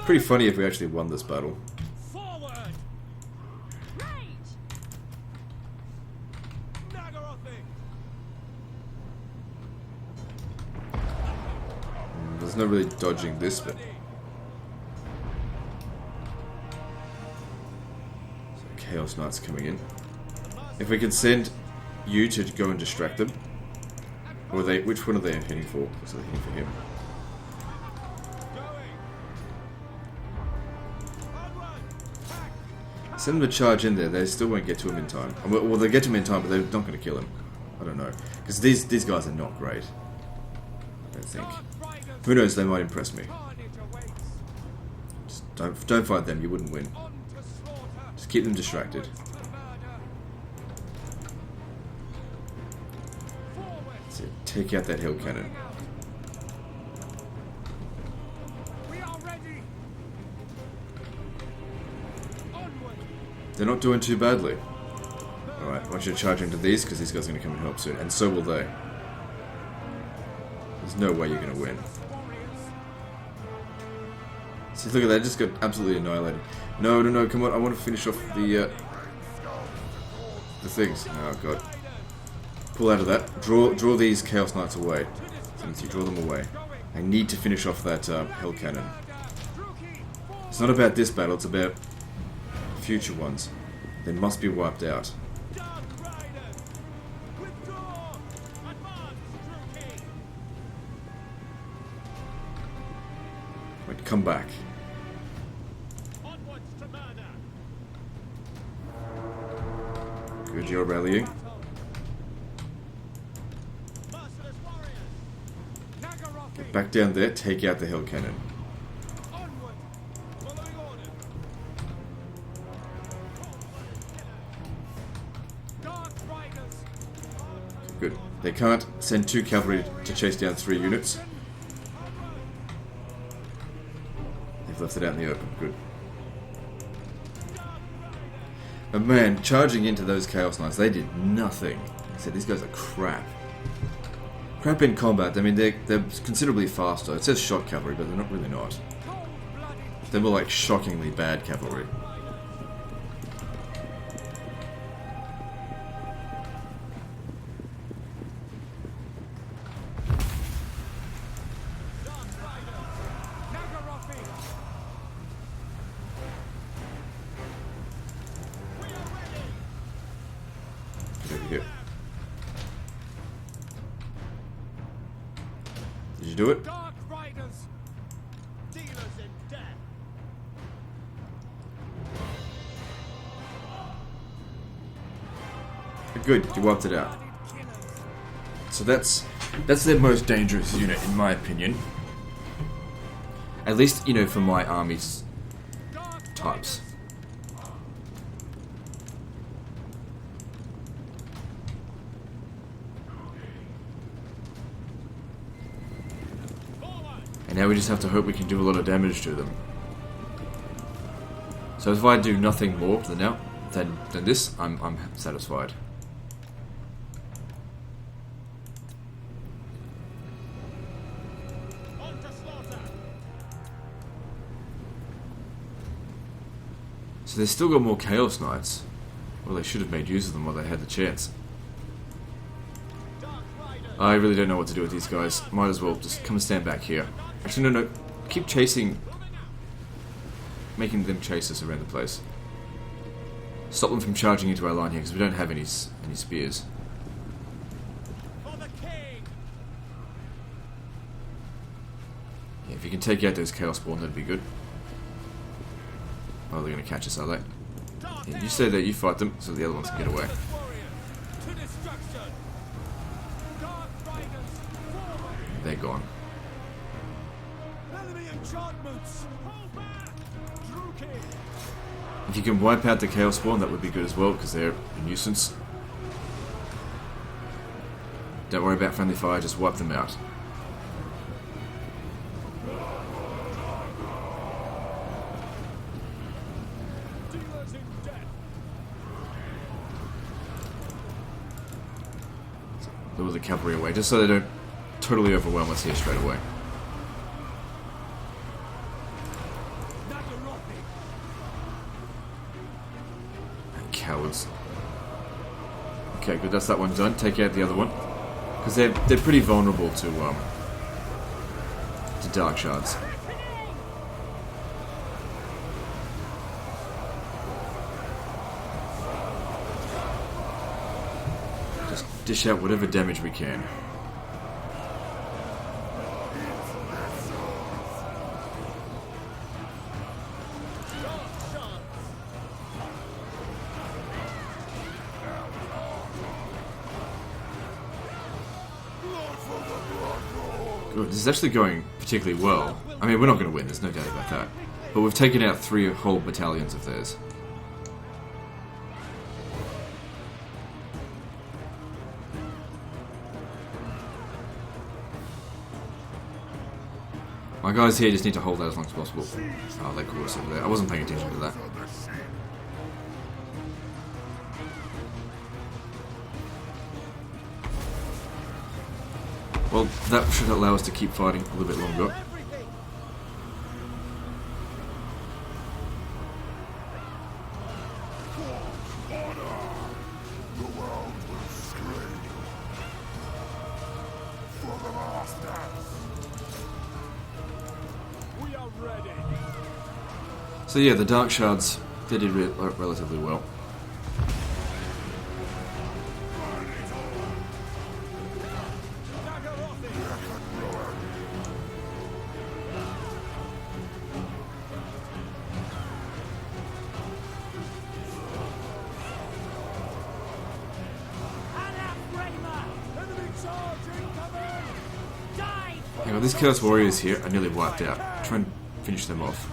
Pretty funny if we actually won this battle. There's no really dodging this, but so Chaos Knights coming in. If we could send you to go and distract them, or are they? Which one are they heading for? So they're heading for him. Send them to charge in there. They still won't get to him in time. Well, they'll get to him in time, but they're not going to kill him. I don't know, because these guys are not great. I don't think. Who knows? They might impress me. Just don't fight them. You wouldn't win. Just keep them distracted. So take out that hill cannon. They're not doing too badly. Alright, I want you to charge into these, because these guys are going to come and help soon. And so will they. There's no way you're going to win. See, look at that, just got absolutely annihilated. No, come on, I want to finish off the things. Oh god. Pull out of that. Draw these Chaos Knights away. Timothy, draw them away. I need to finish off that Hell Cannon. It's not about this battle, it's about future ones. They must be wiped out. Wait, come back. Good, you're rallying. Get back down there, take out the Hell Cannon. Good. They can't send 2 cavalry to chase down 3 units. They've left it out in the open. Good. But man, charging into those Chaos Knights, they did nothing. I said, these guys are crap. Crap in combat. I mean, they're considerably faster. It says shock cavalry, but they're not really not. They were like shockingly bad cavalry. do it. Dark Riders, dealers in death. Good, you wiped it out. So that's their most dangerous unit, in my opinion. At least, you know, for my army's types. And now we just have to hope we can do a lot of damage to them. So if I do nothing more than now, than this, I'm satisfied. So they've still got more Chaos Knights. Well, they should have made use of them while they had the chance. I really don't know what to do with these guys. Might as well just come and stand back here. Actually, no. Keep chasing. Making them chase us around the place. Stop them from charging into our line here, because we don't have any spears. Yeah, if you can take out those Chaos Spawn, that'd be good. Oh, they're going to catch us, are they? Yeah, you say that, you fight them, so the other ones can get away. They're gone. If you can wipe out the Chaos Spawn, that would be good as well, because they're a nuisance. Don't worry about friendly fire, just wipe them out. Lure the cavalry away, just so they don't totally overwhelm us here straight away. Cowards. Okay, good, that's that one done. Take out the other one. Because they're pretty vulnerable to dark shards. Just dish out whatever damage we can. Good, this is actually going particularly well. I mean, we're not going to win, there's no doubt about that. But we've taken out 3 whole battalions of theirs. My guys here just need to hold that as long as possible. Oh, they caught us over there. I wasn't paying attention to that. Well, that should allow us to keep fighting a little bit longer. So yeah, the Dark Shards, they did relatively well. Hang on, these Chaos Warriors here are nearly wiped out. Try and finish them off.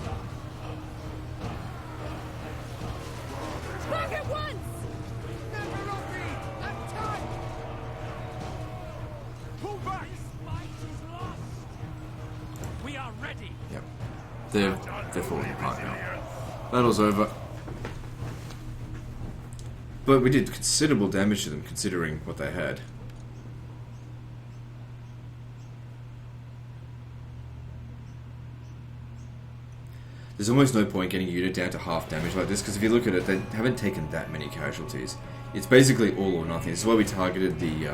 They're falling apart now. Battle's over. But we did considerable damage to them considering what they had. There's almost no point getting a unit down to half damage like this, because if you look at it, they haven't taken that many casualties. It's basically all or nothing. This is why we targeted the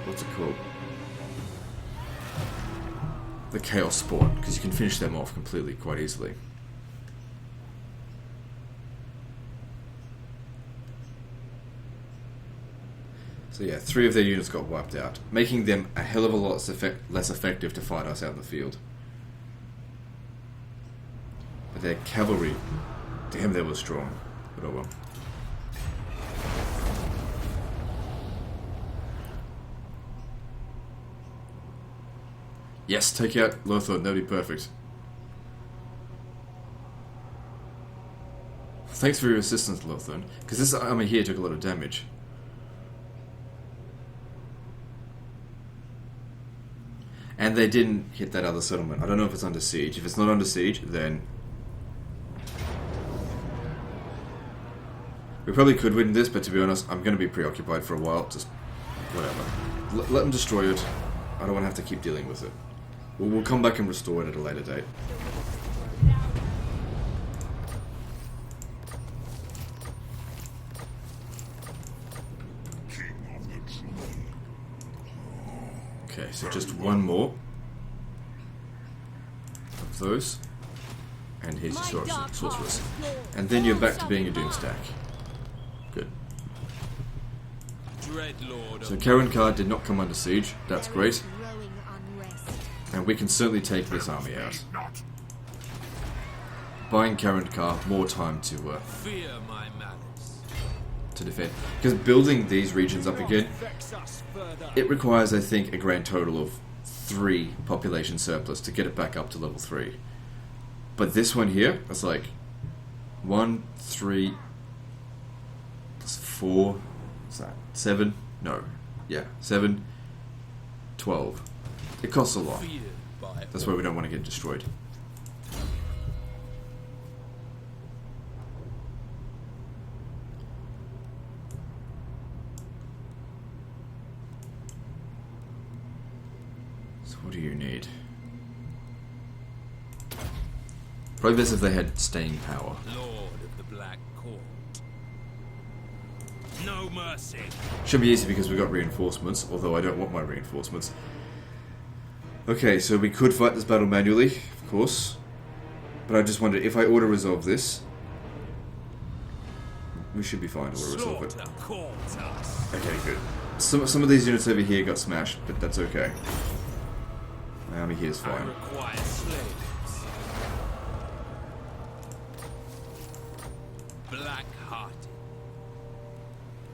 what's it called? The Chaos Spawn, because you can finish them off completely quite easily. So yeah, 3 of their units got wiped out, making them a hell of a lot less effective to fight us out in the field. But their cavalry, damn, they were strong. But oh well. Yes, take out Lothar, that'd be perfect. Thanks for your assistance, Lothar, because this army here took a lot of damage. And they didn't hit that other settlement. I don't know if it's under siege. If it's not under siege, then we probably could win this, but to be honest, I'm going to be preoccupied for a while. Just whatever. Let them destroy it. I don't want to have to keep dealing with it. We'll come back and restore it at a later date. Okay, so just one more of those, and here's your sorceress. And then you're back to being a Doomstack. Good. So Karenkar did not come under siege, that's great. And we can certainly take this army out. Buying Karenkar more time to defend. Because building these regions up again, it requires, I think, a grand total of 3 population surplus to get it back up to level 3. But this one here, it's like 1, 3, plus 4, what's that? 7? No. Yeah, 7, 12. It costs a lot. That's why we don't want to get destroyed. What do you need? Probably best if they had staying power. Lord of the Black Court. No mercy. Should be easy because we got reinforcements, although I don't want my reinforcements. Okay, so we could fight this battle manually, of course. But I just wondered, if I auto-resolve this, we should be fine to auto-resolve it. Okay, good. Some of these units over here got smashed, but that's okay. My army here is fine.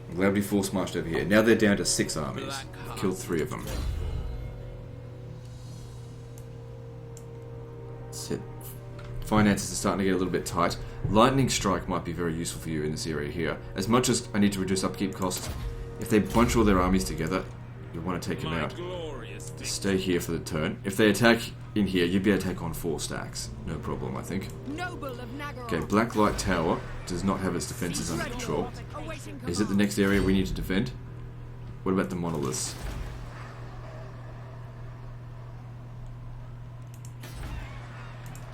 I'm glad we force marched over here. Now they're down to 6 armies. I've killed 3 of them. That's it. Finances are starting to get a little bit tight. Lightning Strike might be very useful for you in this area here. As much as I need to reduce upkeep costs, if they bunch all their armies together, you'll want to take them out. Stay here for the turn. If they attack in here, you'd be able to take on 4 stacks. No problem, I think. Okay, Black Light Tower does not have its defenses under control. Is it the next area we need to defend? What about the monoliths?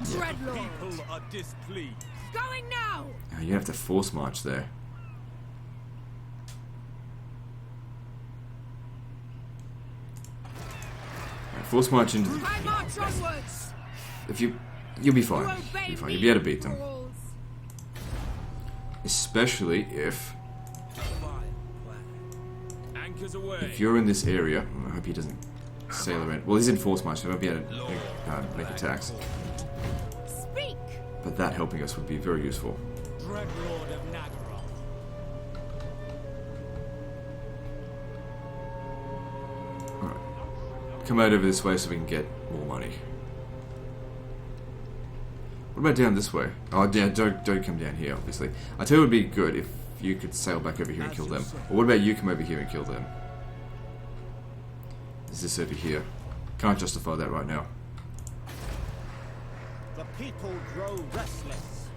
People are displeased. Going now! Oh, you have to force march there. Force march into the... I march onwards! If you'll be fine. You'll be fine. You'll be able to beat them. Especially if you're in this area. I hope he doesn't sail around. Well, he's in force march, so he won't be able to make attacks. Speak! But that helping us would be very useful. Dreadlord of Nagaroth. Come out over this way so we can get more money. What about down this way? Oh, yeah, don't come down here, obviously. I tell you it would be good if you could sail back over here and kill them. Or what about you come over here and kill them? Is this over here? Can't justify that right now. The people grow restless.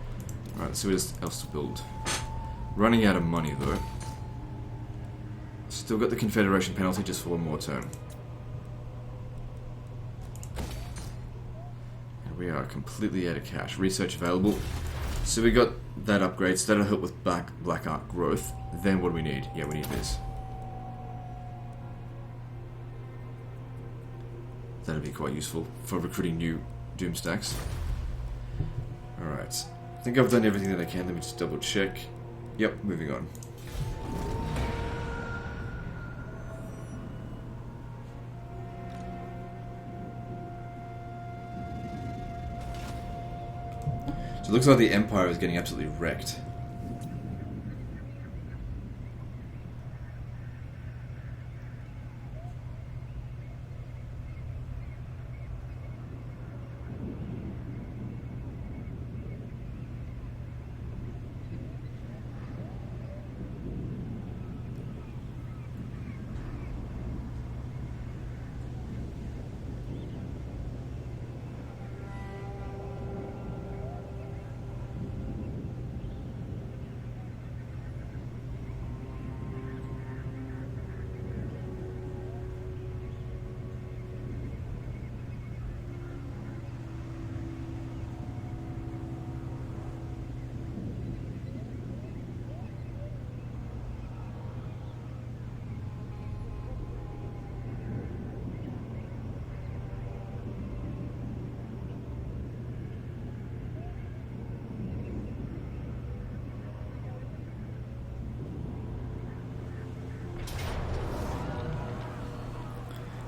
Right, let's see what else to build. Running out of money, though. Still got the Confederation penalty just for one more turn. We are completely out of cash. Research available. So we got that upgrade, so that'll help with Black Art growth. Then what do we need? Yeah, we need this. That'll be quite useful for recruiting new Doomstacks. Alright. I think I've done everything that I can. Let me just double check. Yep, moving on. So it looks like the Empire is getting absolutely wrecked.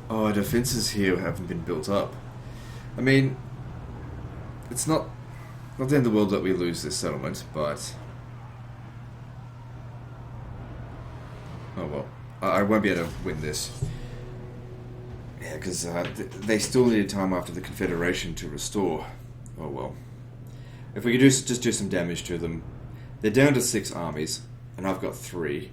Oh, our defenses here haven't been built up. I mean, it's not the end of the world that we lose this settlement, but... Oh well, I won't be able to win this. Yeah, because they still needed time after the Confederation to restore. Oh well. If we could just do some damage to them. They're down to 6 armies, and I've got 3.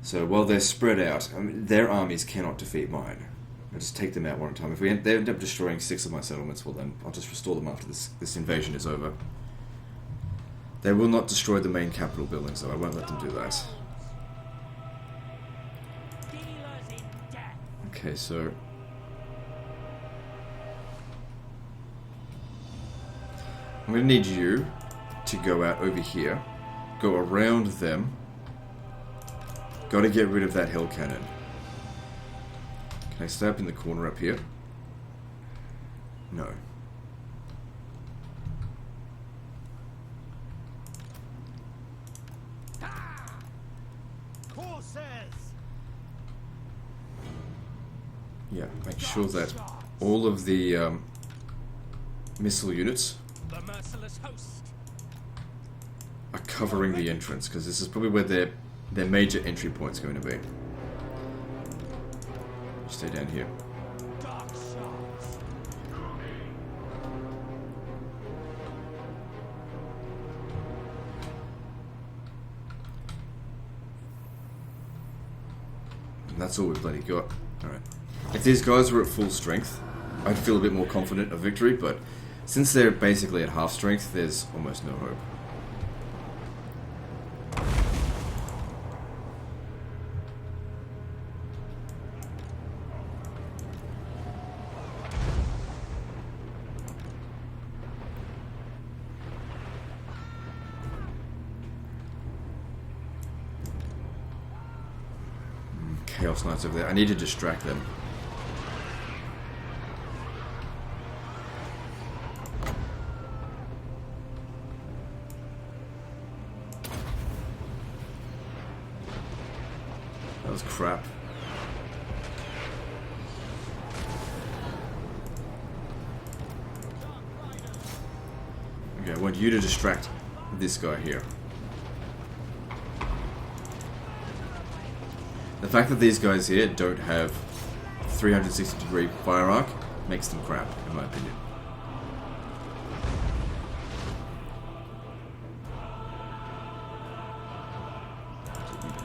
So while they're spread out, I mean, their armies cannot defeat mine. I'll just take them out one at a time. If they end up destroying 6 of my settlements, well then, I'll just restore them after this invasion is over. They will not destroy the main capital buildings, though. I won't let them do that. Okay, so... I'm going to need you to go out over here, go around them. Got to get rid of that hell cannon. Can I stay up in the corner up here? No. Corsairs! Yeah, make sure that all of the missile units The merciless host. are covering the entrance, because this is probably where their major entry point's going to be. Stay down here. Dark shards! And that's all we've bloody got. Alright. If these guys were at full strength, I'd feel a bit more confident of victory, but since they're basically at half strength, there's almost no hope. Chaos Knights over there. I need to distract them. That was crap. Okay, I want you to distract this guy here. The fact that these guys here don't have 360-degree fire arc makes them crap, in my opinion.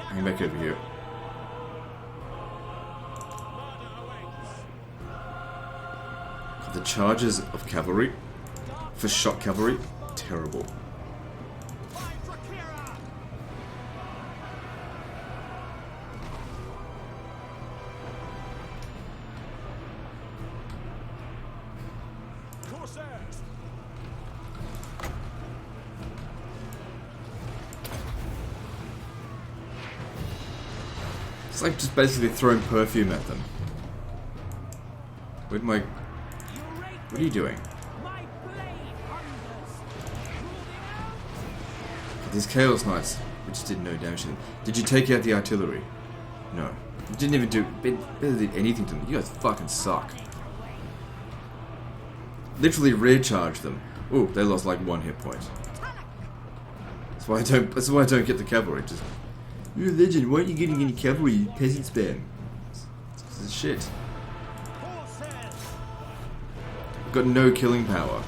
Hang back over here. The charges of cavalry, for shock cavalry, terrible. It's like just basically throwing perfume at them. Where'd my... What are you doing? These Chaos Knights, we just did no damage to them. Did you take out the artillery? No. You didn't even do... Barely did anything to them. You guys fucking suck. Literally rear charged them. Ooh, they lost like 1 hit point. That's why I don't get the cavalry. Just, you're a legend. Why aren't you getting any cavalry, you peasant spam? This is shit. Got no killing power.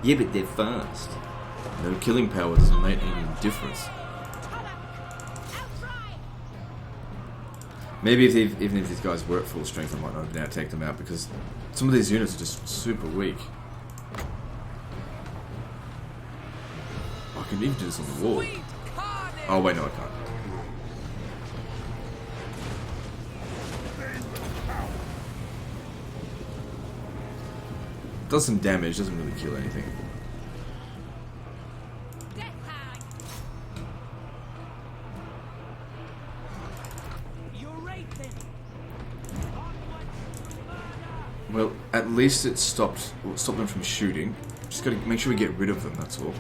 Yeah, but they're fast. No killing power doesn't make any difference. Maybe even if these guys were at full strength, I might not have been able to take them out because some of these units are just super weak. I can even do this on the wall. Oh wait, no, I can't. Does some damage, doesn't really kill anything. Well, at least it stopped them from shooting. Just gotta make sure we get rid of them, that's all.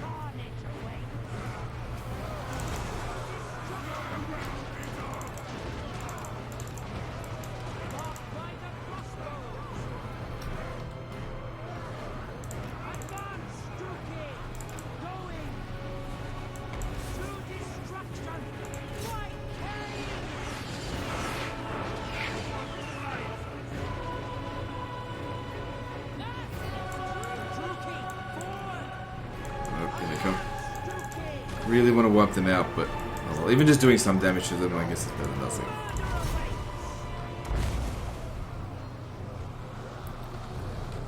Really want to wipe them out, but well, even just doing some damage to them, I guess it's better than nothing.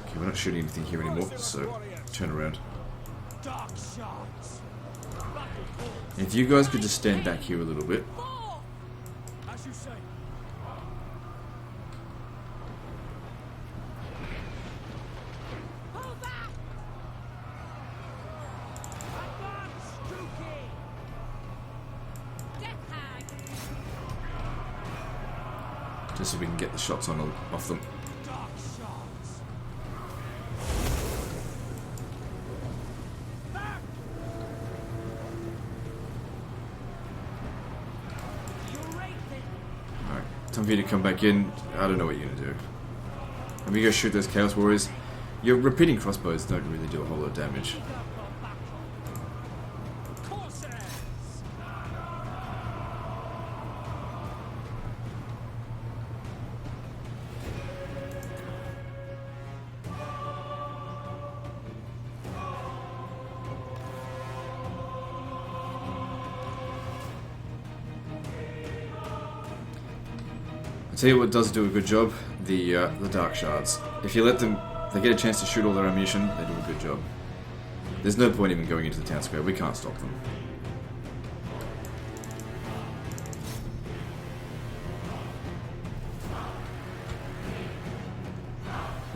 Okay, we're not shooting anything here anymore, so turn around. If you guys could just stand back here a little bit. As you say. Just so we can get the shots on off them. Alright, time for you to come back in. I don't know what you're gonna do. And we go shoot those Chaos Warriors. Your repeating crossbows don't really do a whole lot of damage. I'll tell you what does do a good job, the Dark Shards. If you let them, they get a chance to shoot all their ammunition, they do a good job. There's no point even going into the town square, we can't stop them.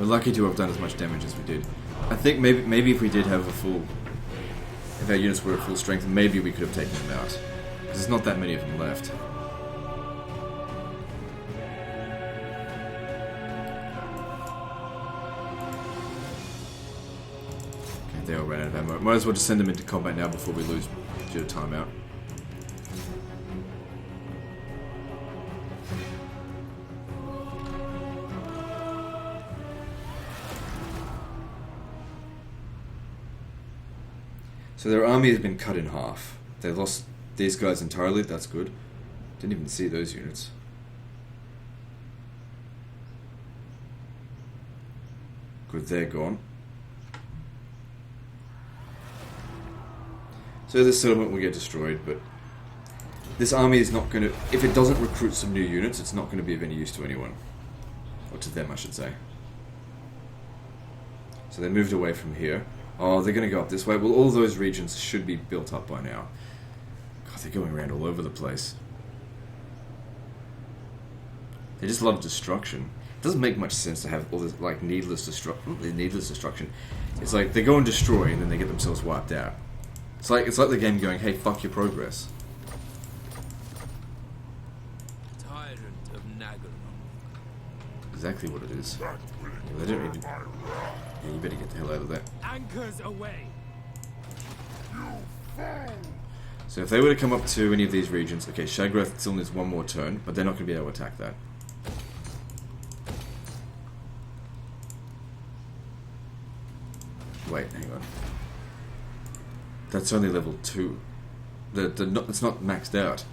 We're lucky to have done as much damage as we did. I think maybe if we did have if our units were at full strength, maybe we could have taken them out. Because there's not that many of them left. They all ran out of ammo. Might as well just send them into combat now before we lose due to timeout. So their army has been cut in half. They lost these guys entirely, that's good. Didn't even see those units. Good, they're gone. So this settlement will get destroyed, but this army is not going to... If it doesn't recruit some new units, it's not going to be of any use to anyone. Or to them, I should say. So they moved away from here. Oh, they're going to go up this way. Well, all those regions should be built up by now. God, they're going around all over the place. They just love destruction. It doesn't make much sense to have all this, like, needless destruction. It's like, they go and destroy, and then they get themselves wiped out. It's like the game going, hey, fuck your progress. Tyrant of Nagaron. Exactly what it is. Yeah, they don't even... Yeah, you better get the hell out of there. Anchors away. So if they were to come up to any of these regions... Okay, Shagrath still needs one more turn, but they're not going to be able to attack that. Wait, hang on. That's only level 2. it's not maxed out.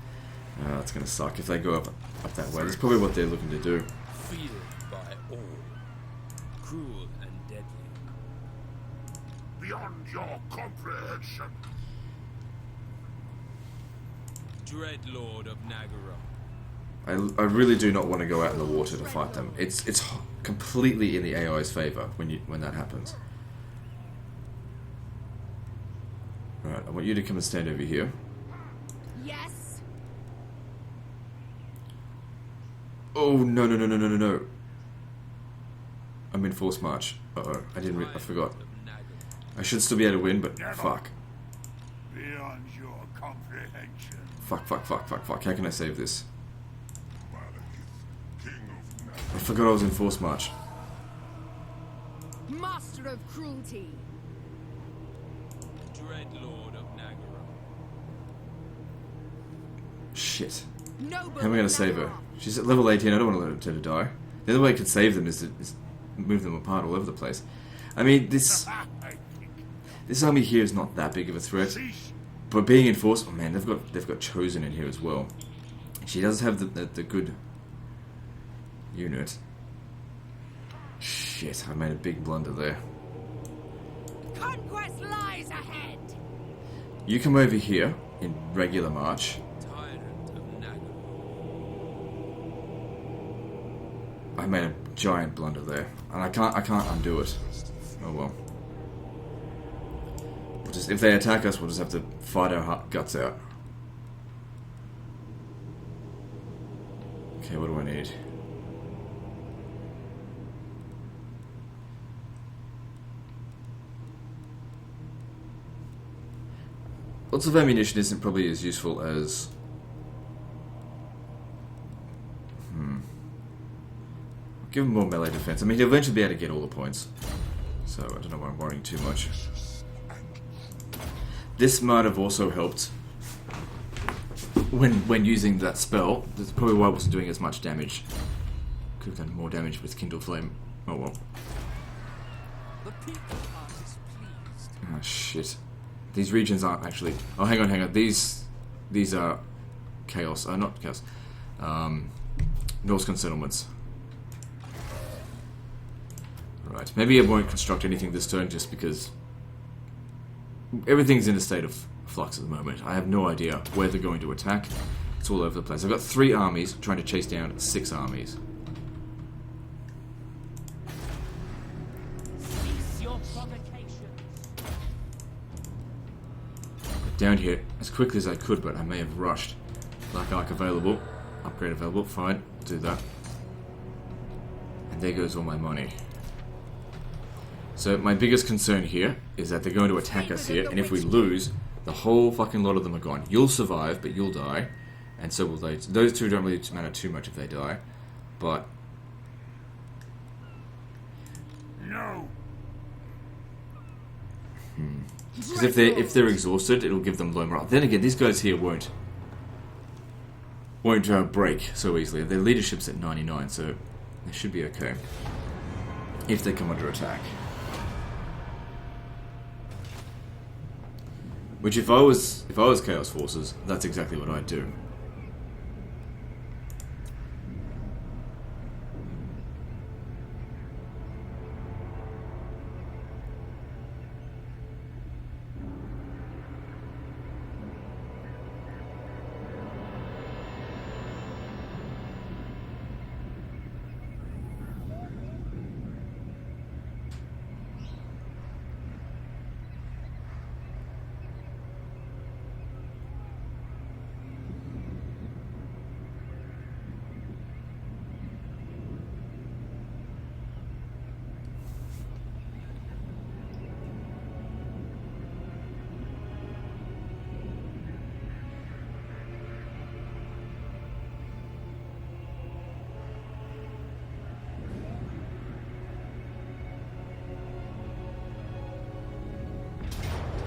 That's gonna suck if they go up that way. That's probably what they're looking to do. Feared by all. Cruel and deadly. Beyond your comprehension. Dread Lord of Nagara. I really do not want to go out in the water to fight them. It's completely in the AI's favor when that happens. Right, I want you to come and stand over here. Yes. Oh no no no no no no no! I'm in force march. Uh-oh, I forgot. I should still be able to win, but fuck. Beyond your comprehension. Fuck. How can I save this? Malekith, king of I forgot I was in force march. Master of cruelty. Dread Lord of Nagara. Shit. Noble How am I going to save her? She's at level 18, I don't want to let her to die. The other way I could save them is to move them apart all over the place. I mean, this army here is not that big of a threat. But being in force, oh man, they've got Chosen in here as well. She does have the good unit. Shit, I made a big blunder there. Conquest lies ahead. You come over here in regular march. Tyrant of Nagara. I made a giant blunder there, and I can't undo it. Oh well. If they attack us, we'll just have to fight our guts out. Okay, what do I need? Lots of ammunition isn't probably as useful as... Give him more melee defense. I mean, he'll eventually be able to get all the points. So, I don't know why I'm worrying too much. This might have also helped when using that spell. That's probably why I wasn't doing as much damage. Could have done more damage with Kindle Flame. Oh well. The people are displeased. Oh shit. These regions aren't actually... Oh, hang on. These are Chaos. Not Chaos. Norsecan settlements. Right. Maybe I won't construct anything this turn just because... Everything's in a state of flux at the moment. I have no idea where they're going to attack. It's all over the place. I've got 3 armies trying to chase down 6 armies. Cease your provocations. Down here as quickly as I could, but I may have rushed. Black Arc available. Upgrade available. Fine. I'll do that. And there goes all my money. So my biggest concern here is that they're going to attack us here, and if we lose, the whole fucking lot of them are gone. You'll survive, but you'll die, and so will they. Those two don't really matter too much if they die, but... No. Because if they're exhausted, it'll give them low morale. Then again, these guys here won't break so easily. Their leadership's at 99, so they should be okay if they come under attack. Which, if I was Chaos Forces, that's exactly what I'd do.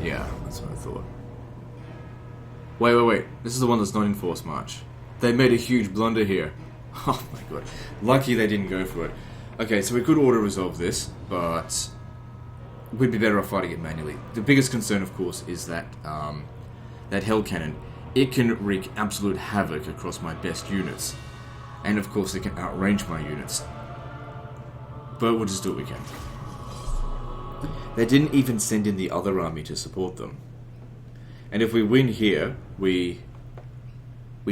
Yeah, that's what I thought. Wait. This is the one that's not in Force March. They made a huge blunder here. Oh my god. Lucky they didn't go for it. Okay, so we could auto-resolve this, but we'd be better off fighting it manually. The biggest concern, of course, is that that hell cannon, it can wreak absolute havoc across my best units. And of course it can outrange my units. But we'll just do what we can. They didn't even send in the other army to support them. And if we win here, we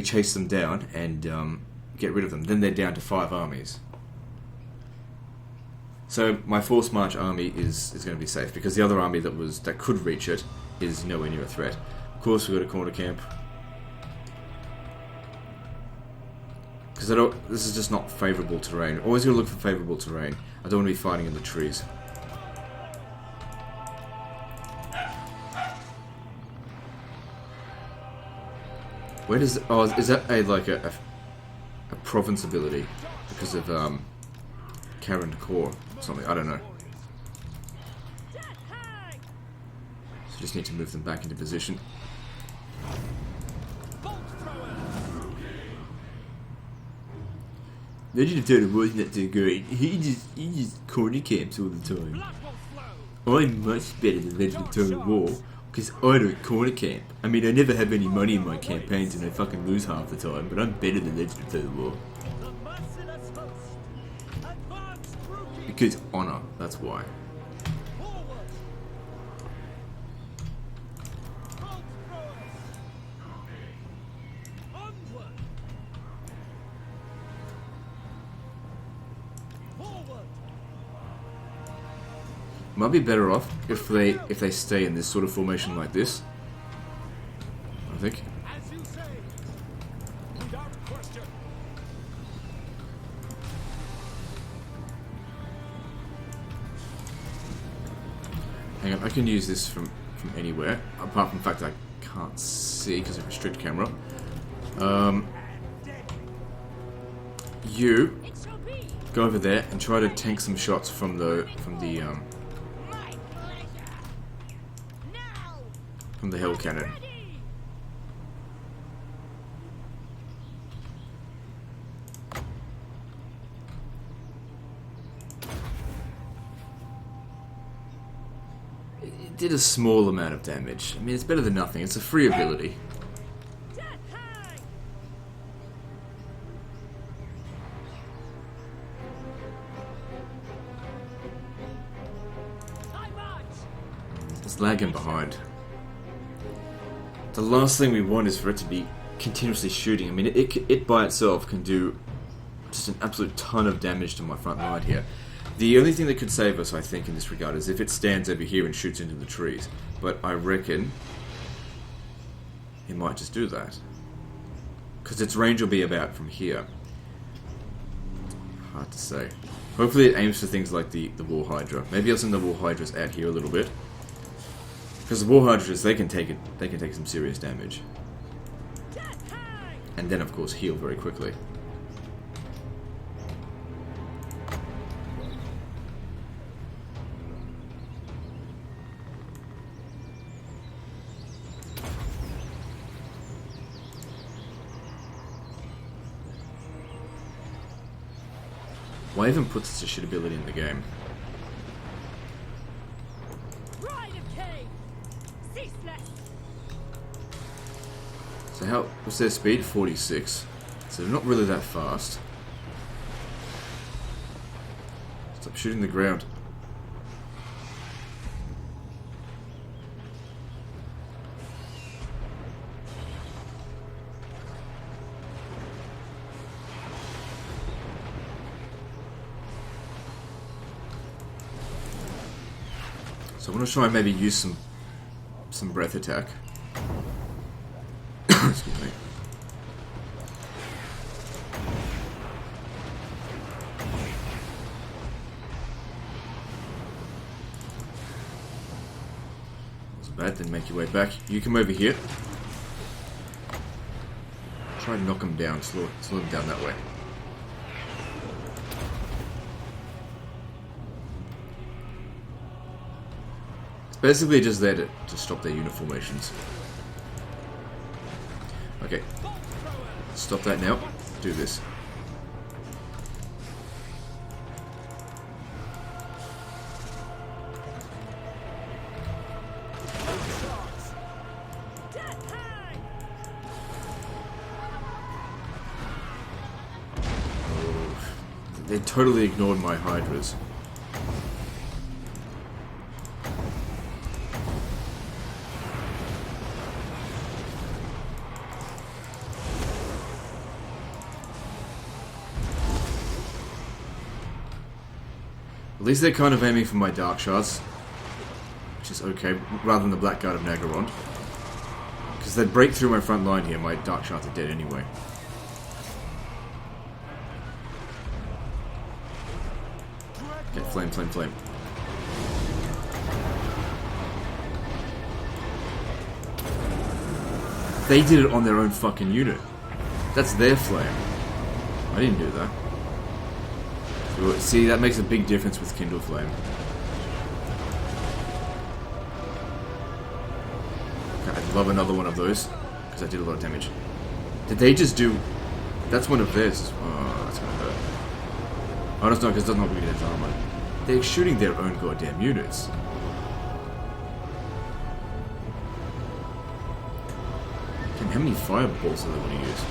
chase them down and get rid of them. Then they're down to 5 armies. So my forced march army is going to be safe, because the other army that could reach it is nowhere near a threat. Of course, we've got a corner camp. Because this is just not favourable terrain. Always gotta look for favourable terrain. I don't want to be fighting in the trees. Where does... Oh, is that like a province ability? Because of Karen Core or something, I don't know. So just need to move them back into position. Legend of Total War is not too great. He just corner camps all the time. I'm much better than Legend of Total War, because I don't corner camp. I mean, I never have any money in my campaigns and I fucking lose half the time, but I'm better than Legend of Total War. Because honor, that's why. Might be better off if they stay in this sort of formation like this. I think. As you say. Without question. Hang on, I can use this from anywhere, apart from the fact that I can't see because of restrict camera. You It shall be. go over there and try to tank some shots from the My pleasure. Now. from the hell cannon. Ready. It did a small amount of damage. I mean, it's better than nothing. It's a free ability. Death hang. I march. It's lagging behind. The last thing we want is for it to be continuously shooting. I mean, it by itself can do just an absolute ton of damage to my front line here. The only thing that could save us, I think, in this regard is if it stands over here and shoots into the trees. But I reckon it might just do that. Because its range will be about from here. Hard to say. Hopefully it aims for things like the War Hydra. Maybe I'll send the War Hydras out here a little bit. Because the War Hydras, they can take some serious damage. Death hang. And then, of course, heal very quickly. Why even put such a shit ability in the game? Bride of Cain. Ceaseless. So what's their speed? 46. So they're not really that fast. Stop shooting the ground. So I want to try and maybe use some breath attack. Excuse me. Wasn't bad, then make your way back. You come over here. Try and knock him down, slow him down that way. Basically just there to stop their unit formations. Okay. Stop that now. Do this. Death hang. They totally ignored my hydras. At least they're kind of aiming for my dark shards, which is okay, rather than the Black Guard of Nagaron. Because they'd break through my front line here, my dark shards are dead anyway. Okay, flame, flame, flame. They did it on their own fucking unit. That's their flame. I didn't do that. See, that makes a big difference with Kindle Flame. Okay, I'd love another one of those, because I did a lot of damage. Did they just do... That's one of theirs. Oh, that's gonna hurt. Oh, that's not, because that's not really their armor. They're shooting their own goddamn units. Damn, how many fireballs do they want to use?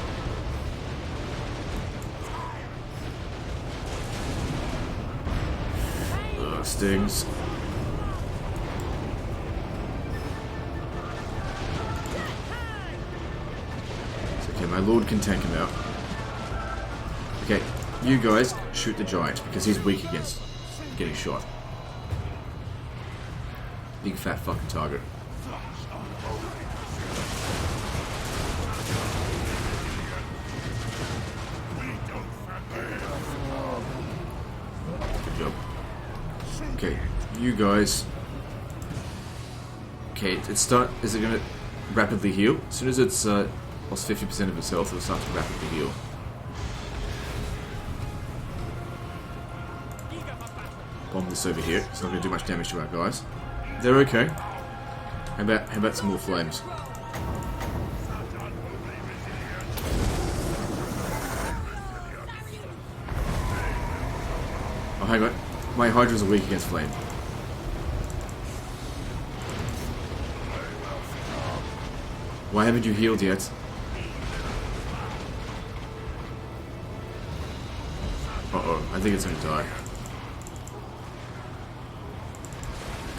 Stings. It's okay, my lord can tank him out. Okay, you guys shoot the giant because he's weak against getting shot. Big fat fucking target. Good job. Okay, you guys. Okay, is it gonna rapidly heal? As soon as it's lost 50% of its health, it'll start to rapidly heal. Bomb this over here. It's not gonna do much damage to our guys. They're okay. How about some more flames? Oh, hang on. My hydras are weak against flame. Why haven't you healed yet? Uh-oh, I think it's gonna die.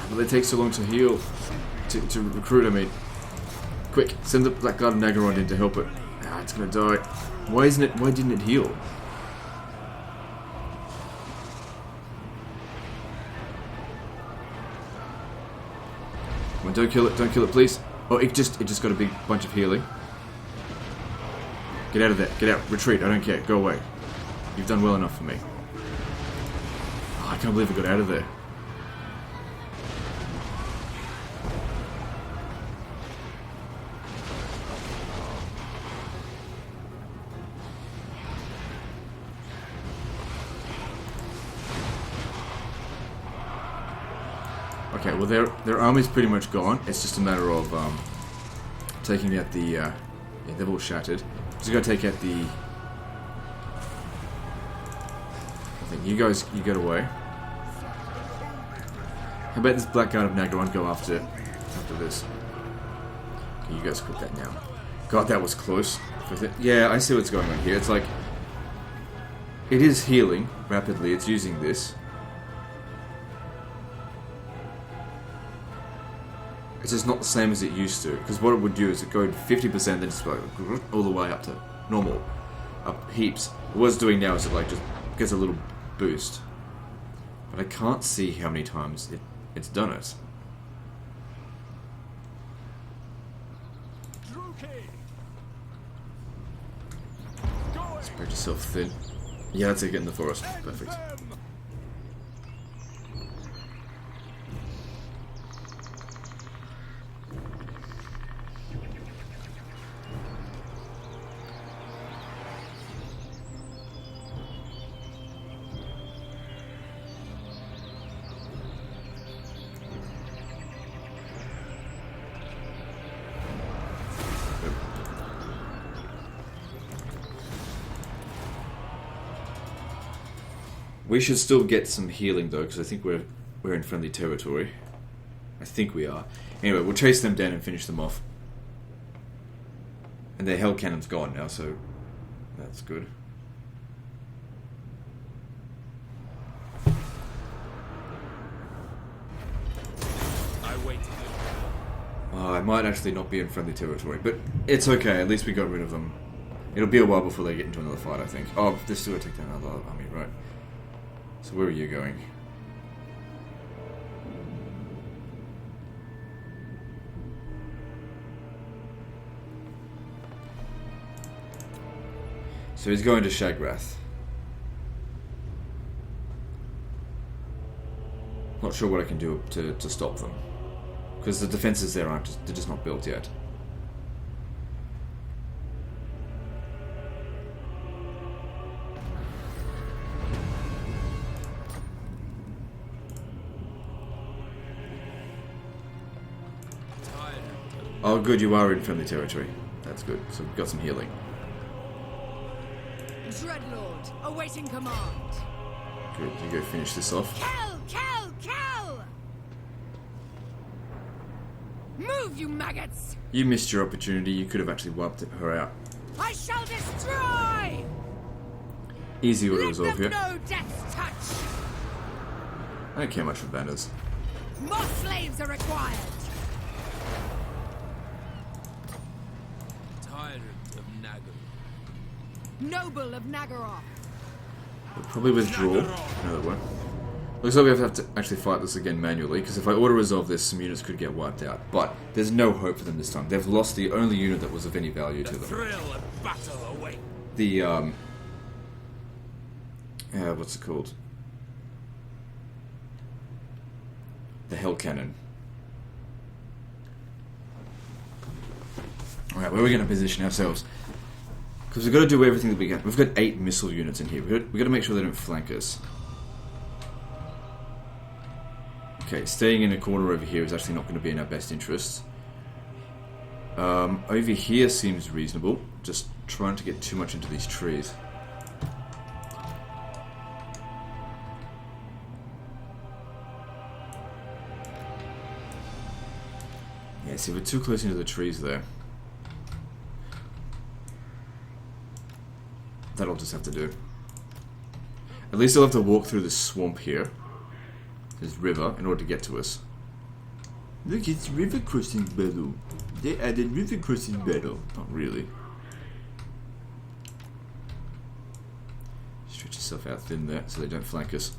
But they take so long to heal, to recruit, I mean. Quick, send the Black Guard of Nagaron in to help it. Ah, it's gonna die. Why didn't it heal? Come on, don't kill it, please. Oh, it just got a big bunch of healing. Get out of there, get out, retreat, I don't care, go away. You've done well enough for me. Oh, I can't believe it got out of there. Okay, well their army's pretty much gone. It's just a matter of taking out the yeah, they've all shattered. Just gotta take out the. I think you get away. How about this Black Guard of Nagaron go after this? Okay, you guys quit that now. God, that was close. Yeah, I see what's going on here. It's like it is healing rapidly. It's using this. It's just not the same as it used to, because what it would do is it go 50%, then just like all the way up to normal, up heaps. What it's doing now is it like just gets a little boost, but I can't see how many times it's done it. Spread yourself thin. Yeah, that's it. Get in the forest. Perfect. We should still get some healing though, because I think we're in friendly territory. I think we are. Anyway, we'll chase them down and finish them off. And their hell cannon's gone now, so that's good. awaiting you. I might actually not be in friendly territory, but it's okay. At least we got rid of them. It'll be a while before they get into another fight, I think. Oh, they're still gonna take down another army, right? So where are you going? So he's going to Shagrath. Not sure what I can do to stop them. Because the defenses there they're just not built yet. Oh good, you are in friendly territory. That's good. So we've got some healing. Dreadlord, awaiting command. Good, you go finish this off. Kill, kill, kill! Move, you maggots! You missed your opportunity. You could have actually wiped her out. I shall destroy! Easy auto Let resolve them here. know death's touch! I don't care much for banners. More slaves are required! Tyrant of Nagel. Noble of Nagaroth. We'll probably withdraw. No, that won't. Looks like we have to actually fight this again manually, because if I auto-resolve this, some units could get wiped out. But there's no hope for them this time. They've lost the only unit that was of any value to The them. thrill of battle awaits. The, what's it called? The Hell Cannon. Alright, where are we going to position ourselves? Because we've got to do everything that we can. We've got 8 missile units in here. We've got to make sure they don't flank us. Okay, staying in a corner over here is actually not going to be in our best interests. Over here seems reasonable. Just trying to get too much into these trees. Yeah, see, we're too close into the trees there. That'll just have to do. At least they'll have to walk through this swamp here. This river, in order to get to us. Look, it's river crossing battle. They added river crossing battle. Not really. Stretch yourself out thin there so they don't flank us.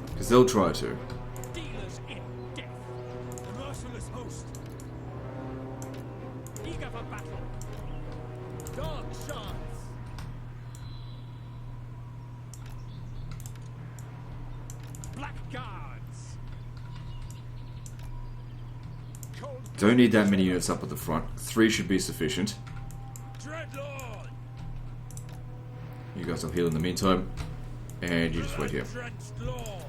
Because they'll try to. Dealers in death. A merciless host. Eager for battle. Dark shards. Black guards. Cold Don't need that many units up at the front. 3 should be sufficient. Dreadlord. You guys will heal in the meantime. And you just wait here. Drenched Lord.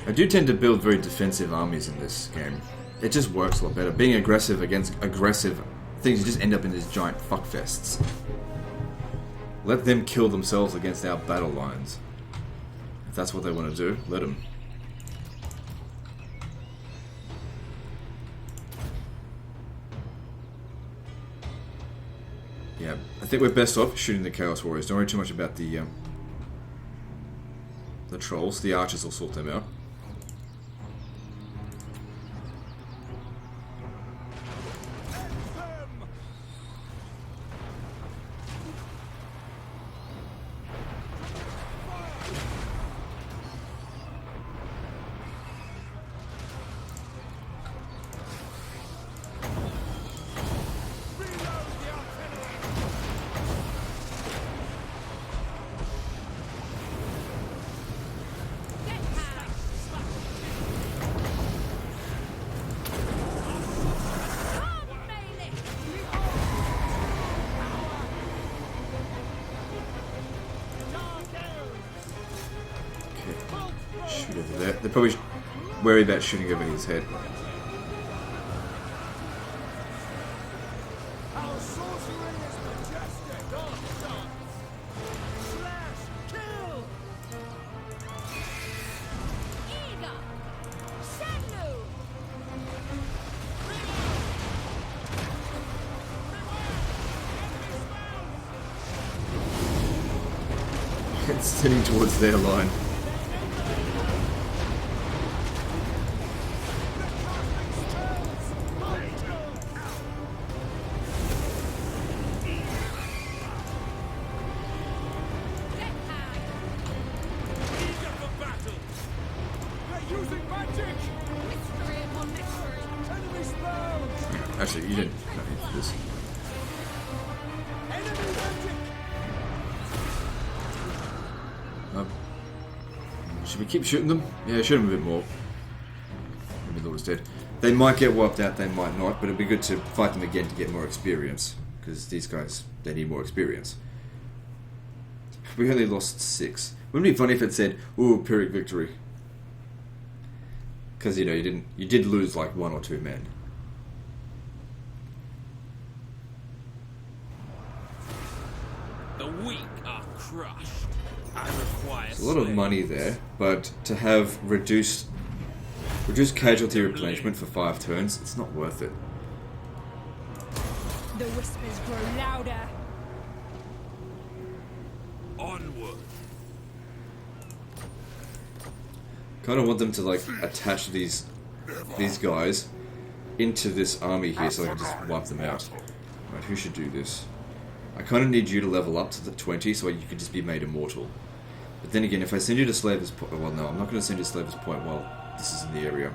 I do tend to build very defensive armies in this game. It just works a lot better. Being aggressive against aggressive things, you just end up in these giant fuckfests. Let them kill themselves against our battle lines. If that's what they want to do, let them. Yeah, I think we're best off shooting the Chaos Warriors. Don't worry too much about the trolls. The archers will sort them out. Shoot over there. They're probably wary about shooting over his head. Our sorcery is majestic. Dark shards. Slash. Kill. Eager! Shadlu! It's heading towards their line. Eager for battle. They're using magic. Mystery upon mystery. Enemy spells. Actually, you didn't need for this. Enemy magic. Should we keep shooting them? Yeah, shoot them a bit more. Maybe Lord is dead. They might get wiped out, they might not, but it'd be good to fight them again to get more experience. Because these guys, they need more experience. We only lost 6. Wouldn't it be funny if it said, ooh, Pyrrhic victory? Because, you know, you did lose like 1 or 2 men. The weak are crushed. I require There's a lot of money there, but to have reduced casualty replenishment for 5 turns, it's not worth it. The whispers grow louder. Onward. Kind of want them to like attach these guys into this army here so I can just wipe them out. Right, who should do this? I kind of need you to level up to the 20 so you can just be made immortal. But then again, if I send you to Slaver's Point... Well, no, I'm not going to send you to Slaver's Point while this is in the area.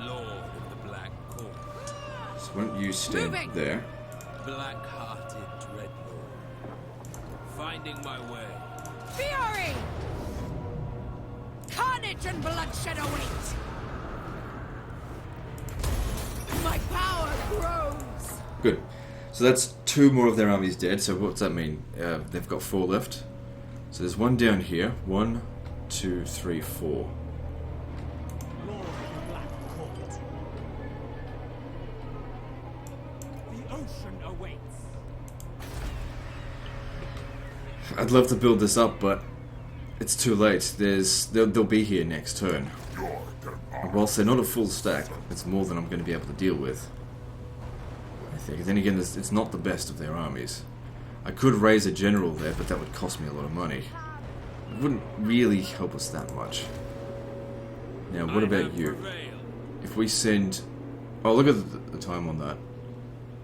Lord of the Black Court. So why don't you stand Moving. there? Black-hearted Dreadlord. Finding my way. Fury! Carnage and bloodshed await! My power grows! Good. So that's 2 more of their armies dead, so what's that mean? They've got 4 left. So there's 1 down here. 1, 2, 3, 4. Lord of the Black Court. The ocean awaits. I'd love to build this up, but it's too late. They'll be here next turn. And whilst they're not a full stack, it's more than I'm going to be able to deal with. I think. Then again, it's not the best of their armies. I could raise a general there, but that would cost me a lot of money. It wouldn't really help us that much. Now, what about you? If we send... Oh, look at the time on that.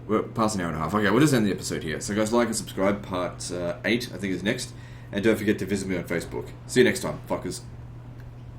We're past an hour and a half. Okay, we'll just end the episode here. So guys, like and subscribe. Part 8, I think, is next. And don't forget to visit me on Facebook. See you next time, fuckers.